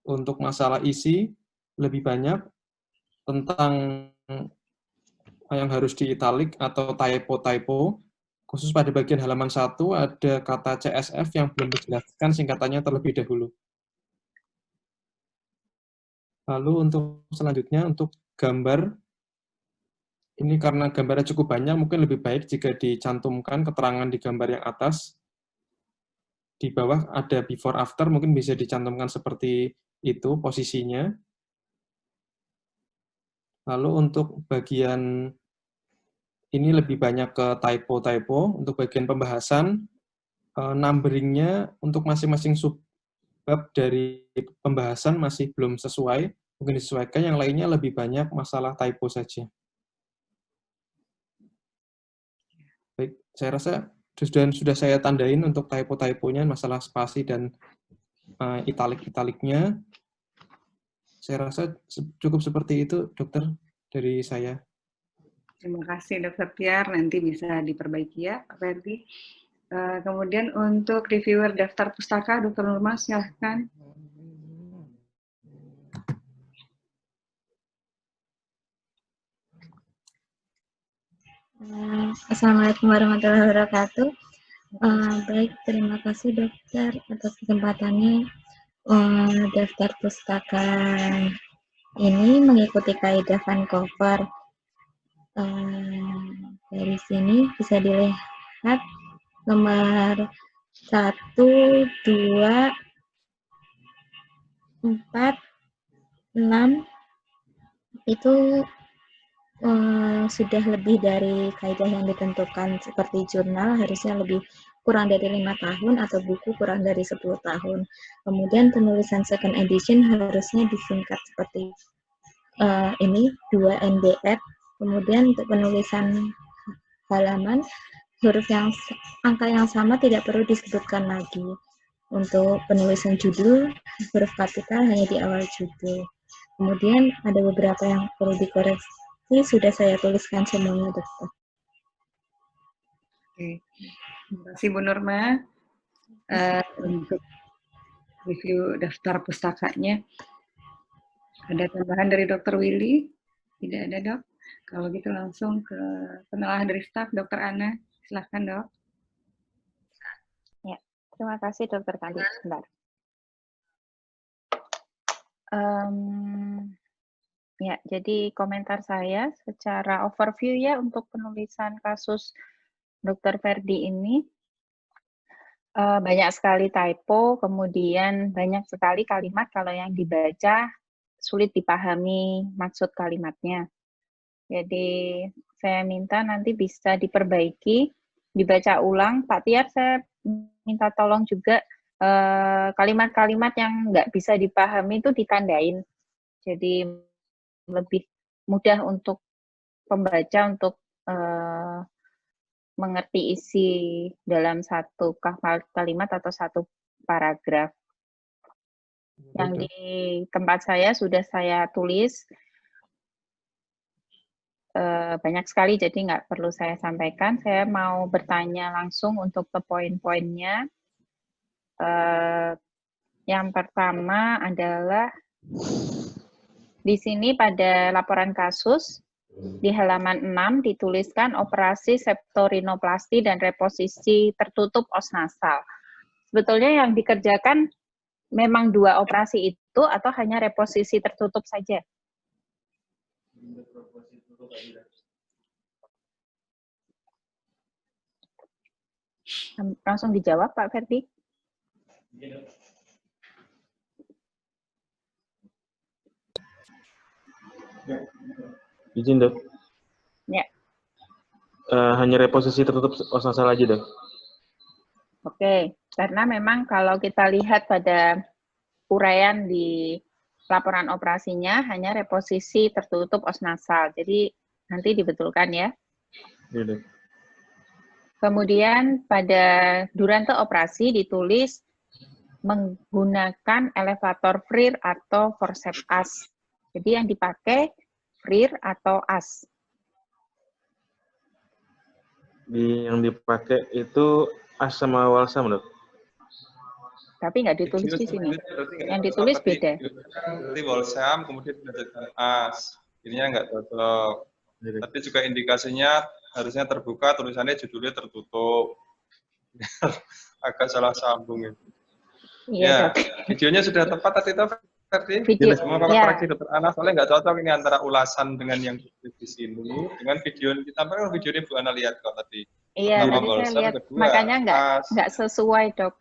S5: Untuk masalah isi, lebih banyak tentang yang harus di italic atau typo-typo. Khusus pada bagian halaman 1 ada kata CSF yang belum dijelaskan singkatannya terlebih dahulu. Lalu untuk selanjutnya, untuk gambar, ini karena gambarnya cukup banyak, mungkin lebih baik jika dicantumkan keterangan di gambar yang atas. Di bawah ada before after, mungkin bisa dicantumkan seperti itu posisinya. Lalu untuk bagian ini lebih banyak ke typo-typo. Untuk bagian pembahasan, numbering-nya untuk masing-masing subbab dari pembahasan masih belum sesuai. Mungkin disesuaikan, yang lainnya lebih banyak masalah typo saja. Baik, saya rasa sudah saya tandain untuk typo-typonya, masalah spasi dan italik-italiknya. Saya rasa cukup seperti itu, dokter, dari saya.
S2: Terima kasih, Dr. Tiar. Nanti bisa diperbaiki ya, Pak Ferdi. Kemudian untuk reviewer daftar pustaka, Dr. Nurma, silahkan.
S6: Assalamualaikum warahmatullahi wabarakatuh. Baik, terima kasih dokter atas kesempatannya. Daftar pustaka ini mengikuti kaidah Vancouver. Dari sini bisa dilihat nomor 1, 2, 4, 6 itu sudah lebih dari kaidah yang ditentukan, seperti jurnal harusnya lebih kurang dari 5 tahun atau buku kurang dari 10 tahun. Kemudian penulisan second edition harusnya disingkat seperti ini 2 NDF. Kemudian untuk penulisan halaman, angka yang sama tidak perlu disebutkan lagi. Untuk penulisan judul, huruf kapital hanya di awal judul. Kemudian ada beberapa yang perlu dikoreksi, sudah saya tuliskan semuanya, dokter.
S2: Oke. Terima kasih, Bu Nurma. Untuk review daftar pustakanya, ada tambahan dari Dr. Willy? Tidak ada, dok? Kalau gitu langsung ke penelahan dari staf, Dr. Ana. Silahkan, dok.
S3: Ya, terima kasih Dr. Kandi. Bentar. Ya, jadi komentar saya secara overview ya untuk penulisan kasus Dr. Ferdi ini, banyak sekali typo, kemudian banyak sekali kalimat kalau yang dibaca sulit dipahami maksud kalimatnya. Jadi saya minta nanti bisa diperbaiki, dibaca ulang. Pak Tiar, saya minta tolong juga kalimat-kalimat yang nggak bisa dipahami itu ditandain. Jadi lebih mudah untuk pembaca untuk mengerti isi dalam satu kalimat atau satu paragraf. Yang di tempat saya sudah saya tulis banyak sekali, jadi nggak perlu saya sampaikan. Saya mau bertanya langsung untuk ke poin-poinnya. Yang pertama adalah di sini pada laporan kasus, di halaman 6 dituliskan operasi septorinoplasti dan reposisi tertutup os nasal. Sebetulnya yang dikerjakan memang 2 operasi itu atau hanya reposisi tertutup saja? Langsung dijawab, Pak Ferdi.
S1: Izin, dok.
S3: Ya.
S1: Hanya reposisi tertutup os nasal aja, dok.
S3: Oke, karena memang kalau kita lihat pada uraian di laporan operasinya hanya reposisi tertutup os nasal. Jadi Nanti dibetulkan ya.
S1: Iya, Dok.
S3: Kemudian pada durante operasi ditulis menggunakan elevator FRIR atau forceps as. Jadi yang dipakai FRIR atau as.
S1: Yang dipakai itu as sama walsam, Dok.
S3: Tapi nggak ditulis di sini. Yang ditulis beda.
S4: Berarti walsam, kemudian dilanjutkan as. Ininya nggak cocok. Tapi juga indikasinya harusnya terbuka, tulisannya judulnya tertutup. Agak salah sambung itu.
S3: Iya,
S4: Ya,
S3: Dok.
S4: videonya sudah tepat tadi itu, Ferdi?
S3: Video,
S4: Mau
S3: ya.
S4: koreksi Dokter Ana, soalnya nggak cocok ini antara ulasan dengan yang di sini, dengan video ditambahkan video ini Bu Ana lihat kok tadi.
S3: Iya,
S4: Pertama
S3: tadi saya
S4: balsam,
S3: lihat.
S4: kedua
S3: Makanya
S4: as.
S3: nggak sesuai, Dok.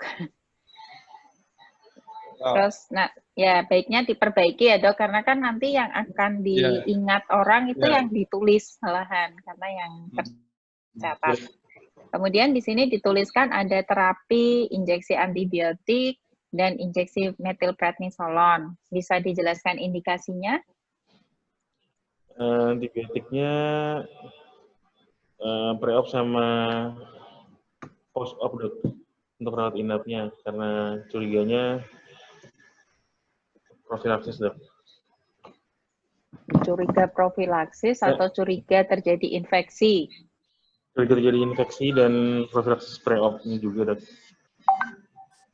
S4: Oh,
S3: Terus, nah, ya baiknya diperbaiki ya, Dok, karena kan nanti yang akan diingat orang itu yang ditulis malahan, karena yang tercatat. Kemudian di sini dituliskan ada terapi injeksi antibiotik dan injeksi metilprednisolon. Bisa dijelaskan indikasinya?
S1: Antibiotiknya pre-op sama post-op, Dok, untuk rawat inapnya, karena curiganya profilaksis, Dok.
S3: Curiga profilaksis atau curiga terjadi infeksi?
S1: Curiga terjadi infeksi dan profilaksis pre-op ini juga, Dok.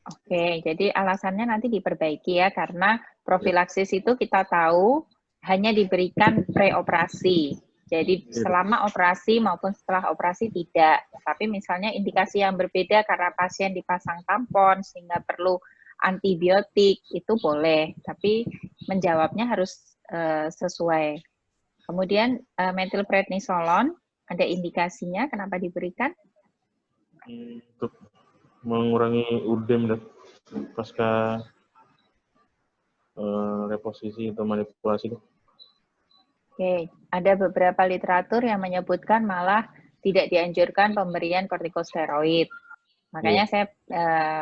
S3: Oke, jadi alasannya nanti diperbaiki ya, karena profilaksis itu kita tahu hanya diberikan preoperasi. Jadi selama operasi maupun setelah operasi tidak. Tapi misalnya indikasi yang berbeda karena pasien dipasang tampon sehingga perlu antibiotik, itu boleh. Tapi menjawabnya harus sesuai. Kemudian metilprednisolon, ada indikasinya kenapa diberikan?
S1: Untuk mengurangi udem, Dok, pasca reposisi atau manipulasi, Dok.
S3: Oke, ada beberapa literatur yang menyebutkan malah tidak dianjurkan pemberian kortikosteroid. Makanya saya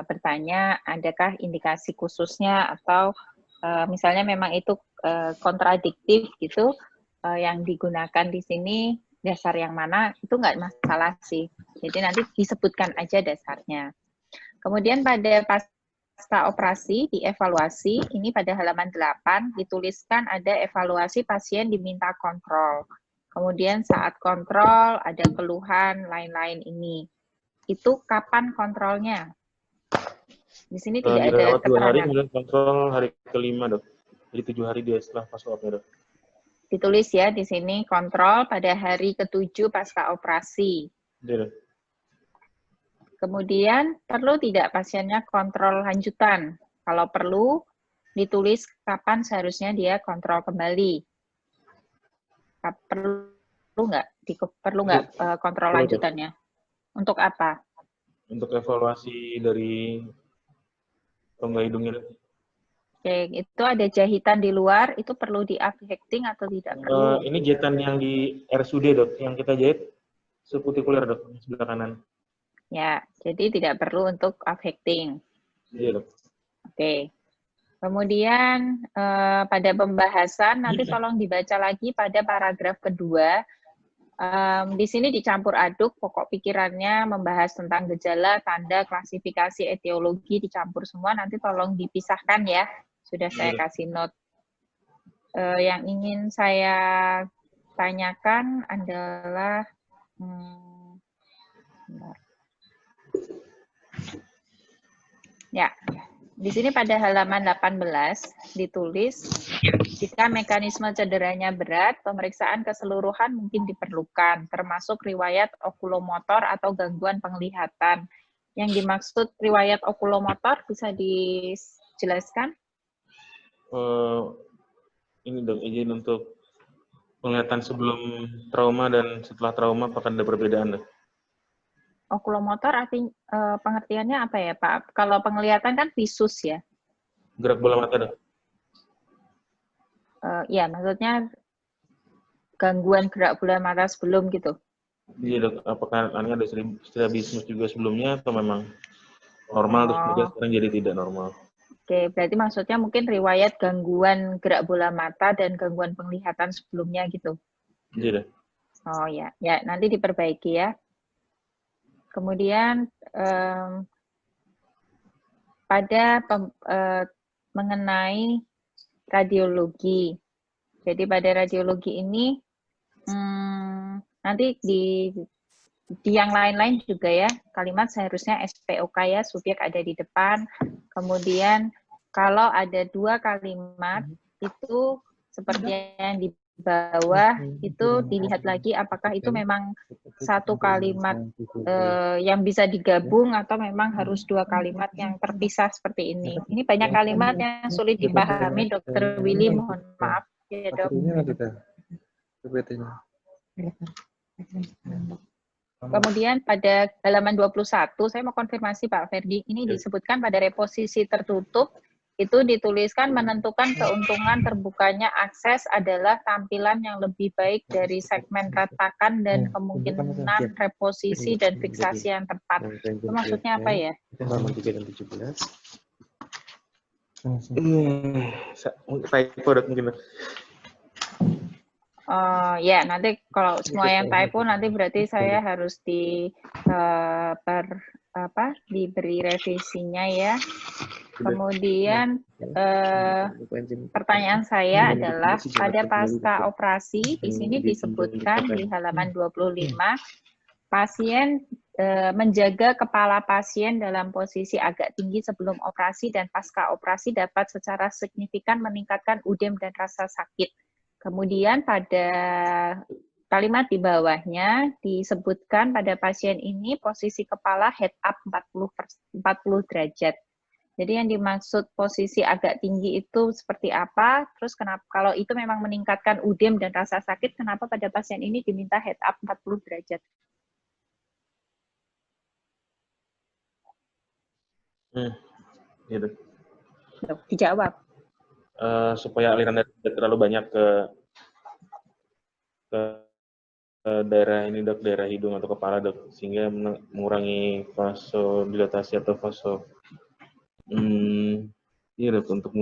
S3: bertanya, adakah indikasi khususnya atau misalnya memang itu kontradiktif gitu, yang digunakan di sini dasar yang mana, itu nggak masalah sih. Jadi nanti disebutkan aja dasarnya. Kemudian pada pasca operasi dievaluasi, ini pada halaman 8 dituliskan ada evaluasi pasien diminta kontrol. Kemudian saat kontrol ada keluhan lain-lain ini. Itu kapan kontrolnya? Di sini tidak ada keterangan.
S1: 2 hari, kemudian kontrol hari kelima, Dok. Jadi 7 hari dia setelah pasca opnya, Dok.
S3: Ditulis ya di sini kontrol pada hari ke-7 pasca operasi.
S1: Iya, Dok.
S3: Kemudian perlu tidak pasiennya kontrol lanjutan? Kalau perlu, ditulis kapan seharusnya dia kontrol kembali. Perlu nggak kontrol lanjutannya? Untuk apa?
S1: Untuk evaluasi dari rongga hidungnya, Dok.
S3: Oke, itu ada jahitan di luar, itu perlu di-updating atau tidak perlu?
S1: Ini jahitan yang di RSUD, Dok, yang kita jahit subkutikuler, Dok, sebelah kanan.
S3: Ya, jadi tidak perlu untuk updating.
S1: Iya, Dok.
S3: Oke. Kemudian pada pembahasan nanti tolong dibaca lagi pada paragraf kedua. Di sini dicampur aduk pokok pikirannya, membahas tentang gejala, tanda, klasifikasi, etiologi, dicampur semua. Nanti tolong dipisahkan ya. Sudah saya kasih note. Yang ingin saya tanyakan adalah ya, di sini pada halaman 18 ditulis, jika mekanisme cederanya berat, pemeriksaan keseluruhan mungkin diperlukan, termasuk riwayat okulomotor atau gangguan penglihatan. Yang dimaksud riwayat okulomotor bisa dijelaskan?
S1: Ini, Dok, izin untuk penglihatan sebelum trauma dan setelah trauma, apakah ada perbedaan, Dok?
S3: Okulomotor artinya pengertiannya apa ya, Pak? Kalau penglihatan kan visus ya?
S1: Gerak bola mata, Dok.
S3: Ya, maksudnya gangguan gerak bola mata sebelum gitu.
S1: Iya, Dok. Apakah ada strabismus juga sebelumnya atau memang normal terus kemudian sekarang jadi tidak normal?
S3: Oke, berarti maksudnya mungkin riwayat gangguan gerak bola mata dan gangguan penglihatan sebelumnya gitu.
S1: Iya, Dok.
S3: Oh ya, ya nanti diperbaiki ya. Kemudian mengenai radiologi. Jadi pada radiologi ini nanti di yang lain-lain juga ya, kalimat seharusnya SPOK ya, subjek ada di depan. Kemudian kalau ada 2 kalimat itu seperti yang di bawah itu dilihat lagi apakah itu memang 1 kalimat yang bisa digabung atau memang harus 2 kalimat yang terpisah seperti ini. Ini banyak kalimat yang sulit dipahami, Dr. Willy, mohon maaf ya Dok. Kemudian pada halaman 21, saya mau konfirmasi Pak Ferdi, ini disebutkan pada reposisi tertutup, itu dituliskan menentukan keuntungan terbukanya akses adalah tampilan yang lebih baik dari segmen ratakan dan kemungkinan reposisi dan fiksasi yang tepat. Itu maksudnya apa ya?
S1: Halaman 3 dan 17. Typo mungkin.
S3: Ya, nanti kalau semua yang typo nanti berarti saya harus diberi revisinya ya. Kemudian pertanyaan saya adalah pada pasca operasi di sini disebutkan di halaman 25 pasien menjaga kepala pasien dalam posisi agak tinggi sebelum operasi dan pasca operasi dapat secara signifikan meningkatkan udem dan rasa sakit. Kemudian pada kalimat di bawahnya disebutkan pada pasien ini posisi kepala head up 40 derajat. Jadi yang dimaksud posisi agak tinggi itu seperti apa? Terus kenapa kalau itu memang meningkatkan udem dan rasa sakit, kenapa pada pasien ini diminta head up 40 derajat?
S1: Gitu.
S3: Dijawab.
S1: Supaya aliran darah tidak terlalu banyak ke daerah ini Dok, daerah hidung atau kepala Dok, sehingga mengurangi vasodilatasi atau iya Dok, untuk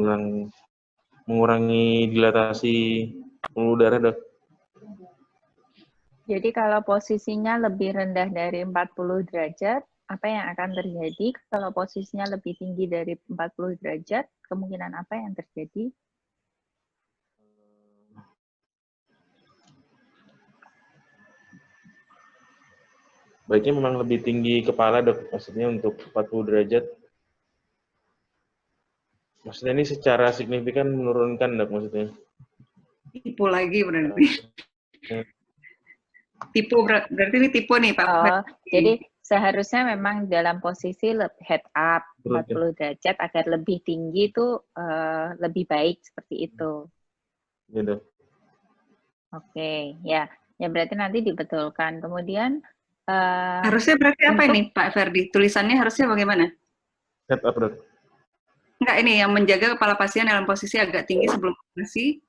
S1: mengurangi dilatasi pembuluh darah Dok.
S3: Jadi kalau posisinya lebih rendah dari 40 derajat, apa yang akan terjadi? Kalau posisinya lebih tinggi dari 40 derajat, kemungkinan apa yang terjadi?
S1: Baiknya memang lebih tinggi kepala Dok, maksudnya untuk 40 derajat. Maksudnya ini secara signifikan menurunkan Dok, maksudnya.
S2: Tipu lagi berarti. Tipu berarti ini tipu nih Pak.
S3: Jadi seharusnya memang dalam posisi head up 40 derajat agar lebih tinggi itu lebih baik seperti itu.
S1: Gitu.
S3: Oke, ya berarti nanti dibetulkan. Kemudian
S2: harusnya berarti apa ini Pak Ferdi? Tulisannya harusnya bagaimana?
S1: Head up Dok.
S2: Enggak, ini yang menjaga kepala pasien dalam posisi agak tinggi sebelum operasi.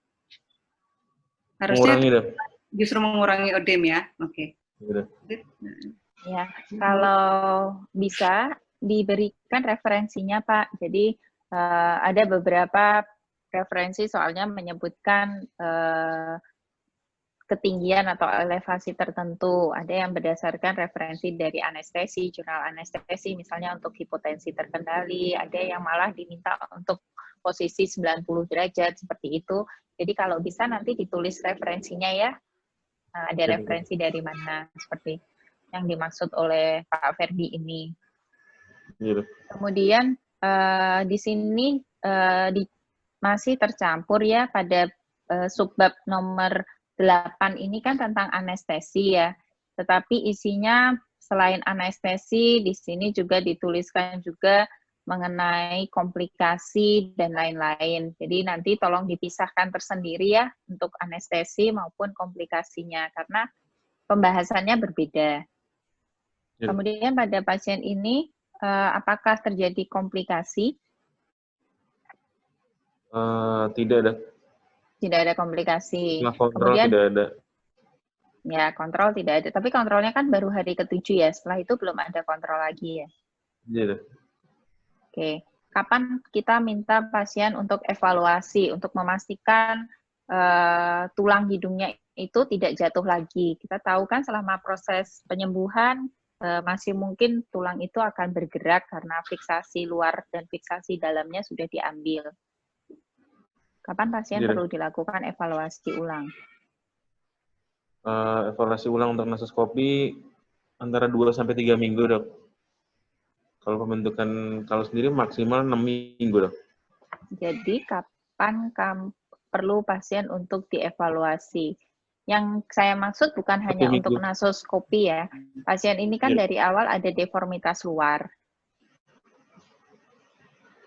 S2: Harusnya
S1: mengurangi Dok.
S2: Justru mengurangi odem ya. Oke.
S1: Gitu.
S3: Ya, kalau bisa diberikan referensinya Pak. Jadi ada beberapa referensi soalnya menyebutkan ketinggian atau elevasi tertentu. Ada yang berdasarkan referensi dari anestesi, jurnal anestesi, misalnya untuk hipotensi terkendali. Ada yang malah diminta untuk posisi 90 derajat, seperti itu. Jadi kalau bisa nanti ditulis referensinya ya. Ada referensi dari mana, seperti yang dimaksud oleh Pak Ferdi ini. Kemudian di sini masih tercampur ya pada subbab nomor 8 ini kan tentang anestesi ya, tetapi isinya selain anestesi di sini juga dituliskan juga mengenai komplikasi dan lain-lain. Jadi nanti tolong dipisahkan tersendiri ya untuk anestesi maupun komplikasinya karena pembahasannya berbeda. Kemudian pada pasien ini apakah terjadi komplikasi?
S1: Tidak ada.
S3: Tidak ada komplikasi.
S1: Kontrol kemudian, tidak ada.
S3: Ya, kontrol tidak ada. Tapi kontrolnya kan baru hari ke-7 ya. Setelah itu belum ada kontrol lagi ya.
S1: Iya.
S3: Oke. Kapan kita minta pasien untuk evaluasi, untuk memastikan tulang hidungnya itu tidak jatuh lagi. Kita tahu kan selama proses penyembuhan masih mungkin tulang itu akan bergerak karena fiksasi luar dan fiksasi dalamnya sudah diambil. Kapan pasien perlu dilakukan evaluasi ulang?
S1: Evaluasi ulang untuk nasoskopi antara 2-3 minggu, Dok. Kalau pembentukan kalau sendiri maksimal 6 minggu, Dok.
S3: Jadi kapan perlu pasien untuk dievaluasi? Yang saya maksud bukan hanya untuk nasoskopi ya. Pasien ini kan dari awal ada deformitas luar.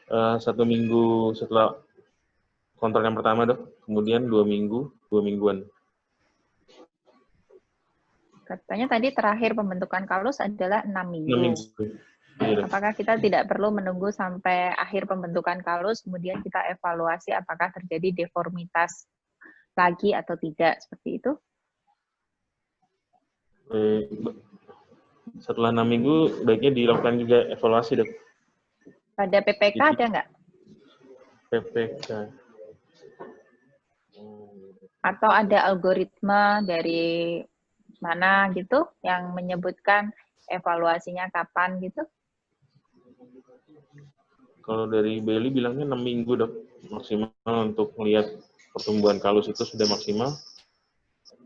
S1: 1 minggu setelah kontrol yang pertama, Dok. Kemudian 2 mingguan.
S3: Katanya tadi terakhir pembentukan kalus adalah 6 minggu.
S1: 6 minggu. Iya.
S3: Apakah kita tidak perlu menunggu sampai akhir pembentukan kalus, kemudian kita evaluasi apakah terjadi deformitas lagi atau tidak, seperti itu?
S1: Setelah 6 minggu, baiknya dilakukan juga evaluasi, Dok.
S3: Pada PPK ada nggak?
S1: PPK.
S3: Atau ada algoritma dari mana gitu yang menyebutkan evaluasinya kapan gitu?
S1: Kalau dari Bailey bilangnya 6 minggu, Dok. Maksimal untuk melihat pertumbuhan kalus itu sudah maksimal.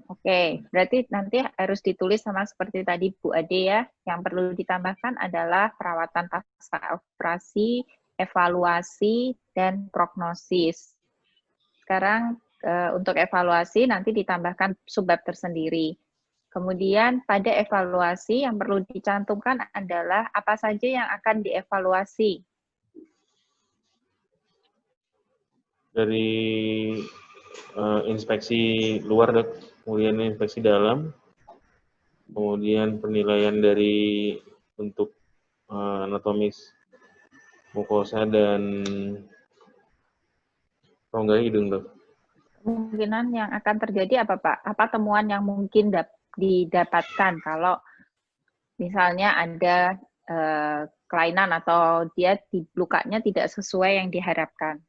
S3: Oke, berarti nanti harus ditulis sama seperti tadi Bu Ade ya. Yang perlu ditambahkan adalah perawatan pasca operasi, evaluasi, dan prognosis. Sekarang untuk evaluasi nanti ditambahkan subbab tersendiri. Kemudian pada evaluasi yang perlu dicantumkan adalah apa saja yang akan dievaluasi.
S1: Dari inspeksi luar, Dok. Kemudian inspeksi dalam, kemudian penilaian dari bentuk anatomis mukosa dan rongga hidung, Dok.
S3: Kemungkinan yang akan terjadi apa, Pak? Apa temuan yang mungkin didapatkan kalau misalnya ada kelainan atau dia lukanya tidak sesuai yang diharapkan?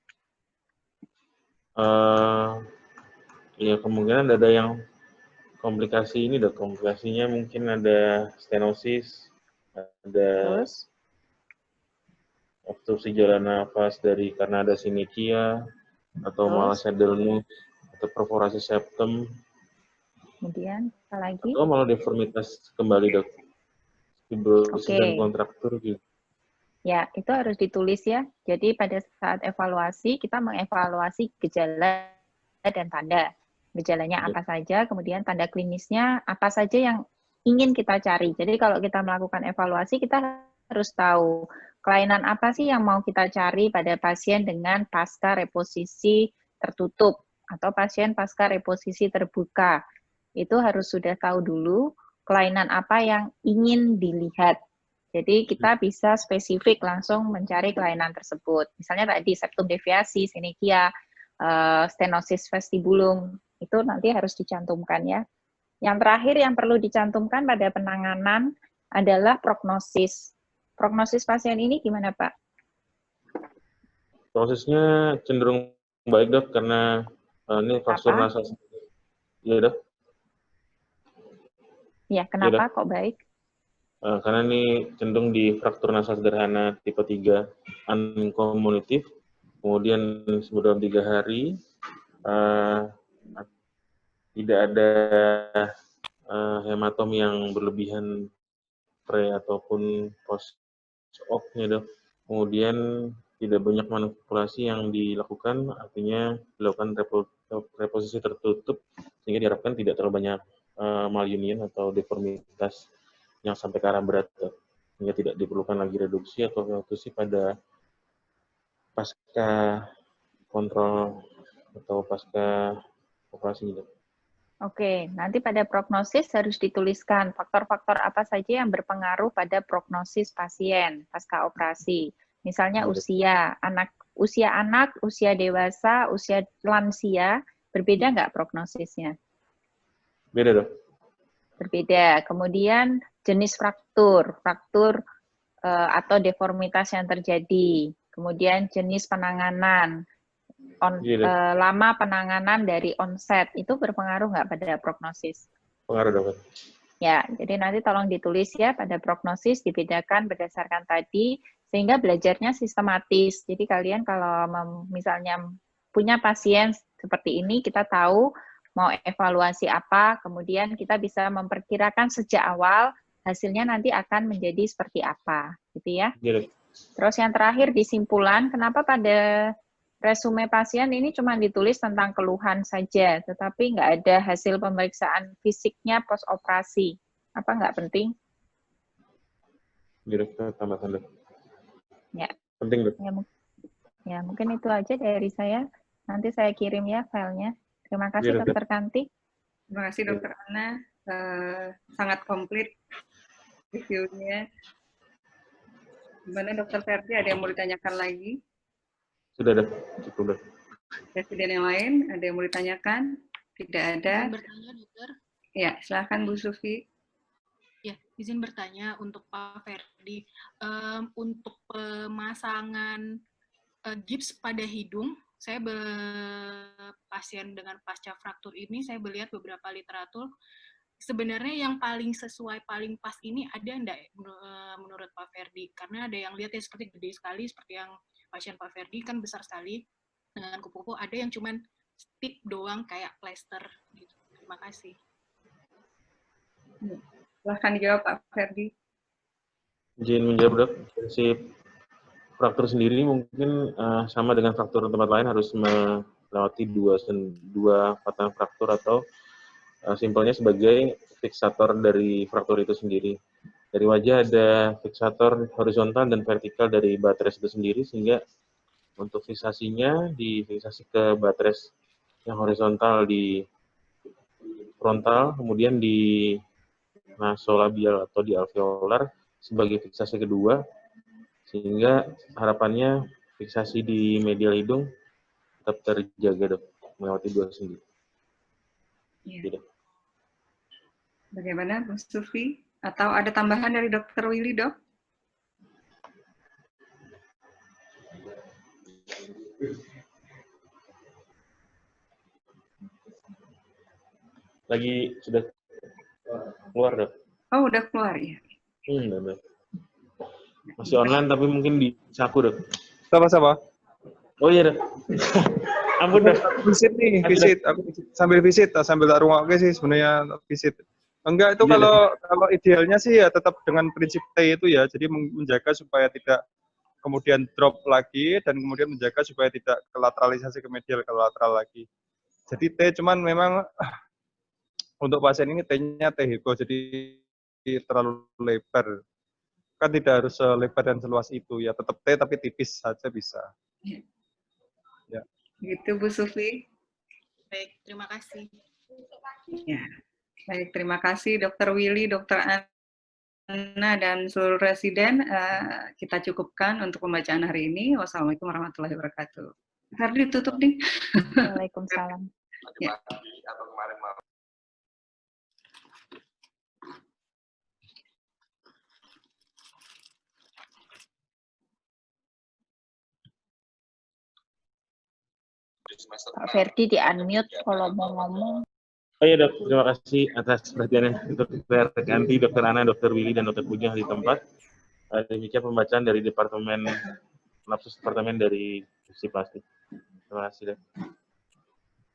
S1: Ya kemungkinan ada yang komplikasi ini, Dok. Komplikasinya mungkin ada stenosis, ada obstruksi jalan nafas karena ada sinekia, atau malah saddle nose, atau perforasi septum.
S3: Kemudian, apa lagi?
S1: Atau malah deformitas kembali, Dok. Fibrosis dan kontraktur gitu.
S3: Ya, itu harus ditulis ya. Jadi pada saat evaluasi, kita mengevaluasi gejala dan tanda. Gejalanya apa saja, kemudian tanda klinisnya apa saja yang ingin kita cari. Jadi kalau kita melakukan evaluasi, kita harus tahu kelainan apa sih yang mau kita cari pada pasien dengan pasca reposisi tertutup atau pasien pasca reposisi terbuka. Itu harus sudah tahu dulu kelainan apa yang ingin dilihat. Jadi kita bisa spesifik langsung mencari kelainan tersebut. Misalnya tadi septum deviasi, sinekia, stenosis vestibulum, itu nanti harus dicantumkan ya. Yang terakhir yang perlu dicantumkan pada penanganan adalah prognosis. Prognosis pasien ini gimana, Pak?
S1: Prosesnya cenderung baik, Dok, karena ini fraktur nasas. Iya, Dok.
S3: Ya, kenapa kok baik?
S1: Karena ini cenderung di fraktur nasas sederhana tipe 3 unkomunitif. Kemudian dalam 3 hari tidak ada hematom yang berlebihan pre ataupun post-op-nya, Dok. Kemudian tidak banyak manipulasi yang dilakukan, artinya dilakukan reposisi tertutup, sehingga diharapkan tidak terlalu banyak malunion atau deformitas yang sampai ke arah berat, sehingga tidak diperlukan lagi reduksi atau reduksi pada pasca kontrol atau pasca operasi.
S3: Oke, nanti pada prognosis harus dituliskan faktor-faktor apa saja yang berpengaruh pada prognosis pasien pasca operasi. Misalnya usia anak, usia dewasa, usia lansia, berbeda nggak prognosisnya?
S1: Beda, Dok.
S3: Berbeda. Kemudian jenis fraktur atau deformitas yang terjadi. Kemudian jenis penanganan. lama penanganan dari onset itu berpengaruh nggak pada prognosis?
S1: Pengaruh, dokter.
S3: Ya, jadi nanti tolong ditulis ya pada prognosis dibedakan berdasarkan tadi sehingga belajarnya sistematis. Jadi kalian kalau misalnya punya pasien seperti ini, kita tahu mau evaluasi apa, kemudian kita bisa memperkirakan sejak awal hasilnya nanti akan menjadi seperti apa, gitu ya. Terus yang terakhir disimpulan, kenapa pada resume pasien ini cuma ditulis tentang keluhan saja, tetapi nggak ada hasil pemeriksaan fisiknya post operasi. Apa nggak penting?
S1: Dokter, tambahkan, dok.
S3: Ya.
S1: Penting, dok.
S3: Ya, mungkin itu aja dari saya. Nanti saya kirim ya filenya. Terima kasih, Dokter Kanti.
S2: Terima kasih, Dokter Ana. Sangat komplit reviewnya. Gimana, Dokter Ferdi? Ada yang mau ditanyakan lagi?
S1: Sudah, dok. Cukup, dok.
S2: Presiden yang lain, ada yang mau ditanyakan? Tidak ada.
S7: Izin bertanya, dokter.
S2: Ya, silakan Bu Sufi.
S7: Ya, izin bertanya untuk Pak Ferdi. Untuk pemasangan gips pada hidung, saya pasien dengan pasca fraktur ini, saya melihat beberapa literatur. Sebenarnya yang paling sesuai, paling pas ini ada enggak menurut Pak Ferdi? Karena ada yang lihatnya seperti gede sekali, seperti yang pasien Pak Ferdi kan besar sekali dengan kupu-kupu, ada yang cuman stick doang kayak plester gitu. Terima kasih.
S2: Silahkan dijawab Pak Ferdi.
S1: Izin menjawab, dok. Si fraktur sendiri mungkin sama dengan fraktur tempat lain harus melewati dua patah fraktur atau simpelnya sebagai fiksator dari fraktur itu sendiri. Dari wajah ada fiksator horizontal dan vertikal dari baterai itu sendiri, sehingga untuk fiksasinya difiksasi ke baterai yang horizontal di frontal, kemudian di nasolabial atau di alveolar sebagai fiksasi kedua, sehingga harapannya fiksasi di medial hidung tetap terjaga, dok, melewati dua sendi.
S2: Ya. Bagaimana, Bu Sufi? Atau ada tambahan dari Dr. Willy, dok?
S1: Lagi sudah keluar, dok.
S2: Oh, udah keluar ya?
S1: Dok. Masih online tapi mungkin di saku, dok.
S4: Sama-sama.
S1: Oh iya, dok. Ampun, dok.
S4: Visit nih, visit. Aku sambil visit, sambil tak rumah sih sebenarnya visit. Enggak, itu kalau idealnya sih ya tetap dengan prinsip T itu ya, jadi menjaga supaya tidak kemudian drop lagi dan kemudian menjaga supaya tidak kelateralisasi ke medial, ke lateral lagi. Jadi T cuman memang untuk pasien ini T-nya T hebo, jadi terlalu lebar. Kan tidak harus selebar dan seluas itu ya, tetap T tapi tipis saja bisa.
S2: Ya. Gitu Bu Sufi.
S7: Baik, terima kasih.
S2: Ya. Baik, terima kasih Dr. Willy, Dr. Ana, dan seluruh residen. Kita cukupkan untuk pembacaan hari ini. Wassalamualaikum warahmatullahi wabarakatuh. Ferdi tutup nih.
S3: Waalaikumsalam.
S2: Ya.
S3: Pak Ferdi di-unmute kalau mau ngomong.
S1: Oh iya, dok, terima kasih atas perhatiannya Dr. Kanti, Dr. Ana, Dr. Willy, dan Dr. Pujang di tempat. Demikian pembacaan dari Departemen Lapsus Departemen dari Divisi Plastik. Terima kasih, dok.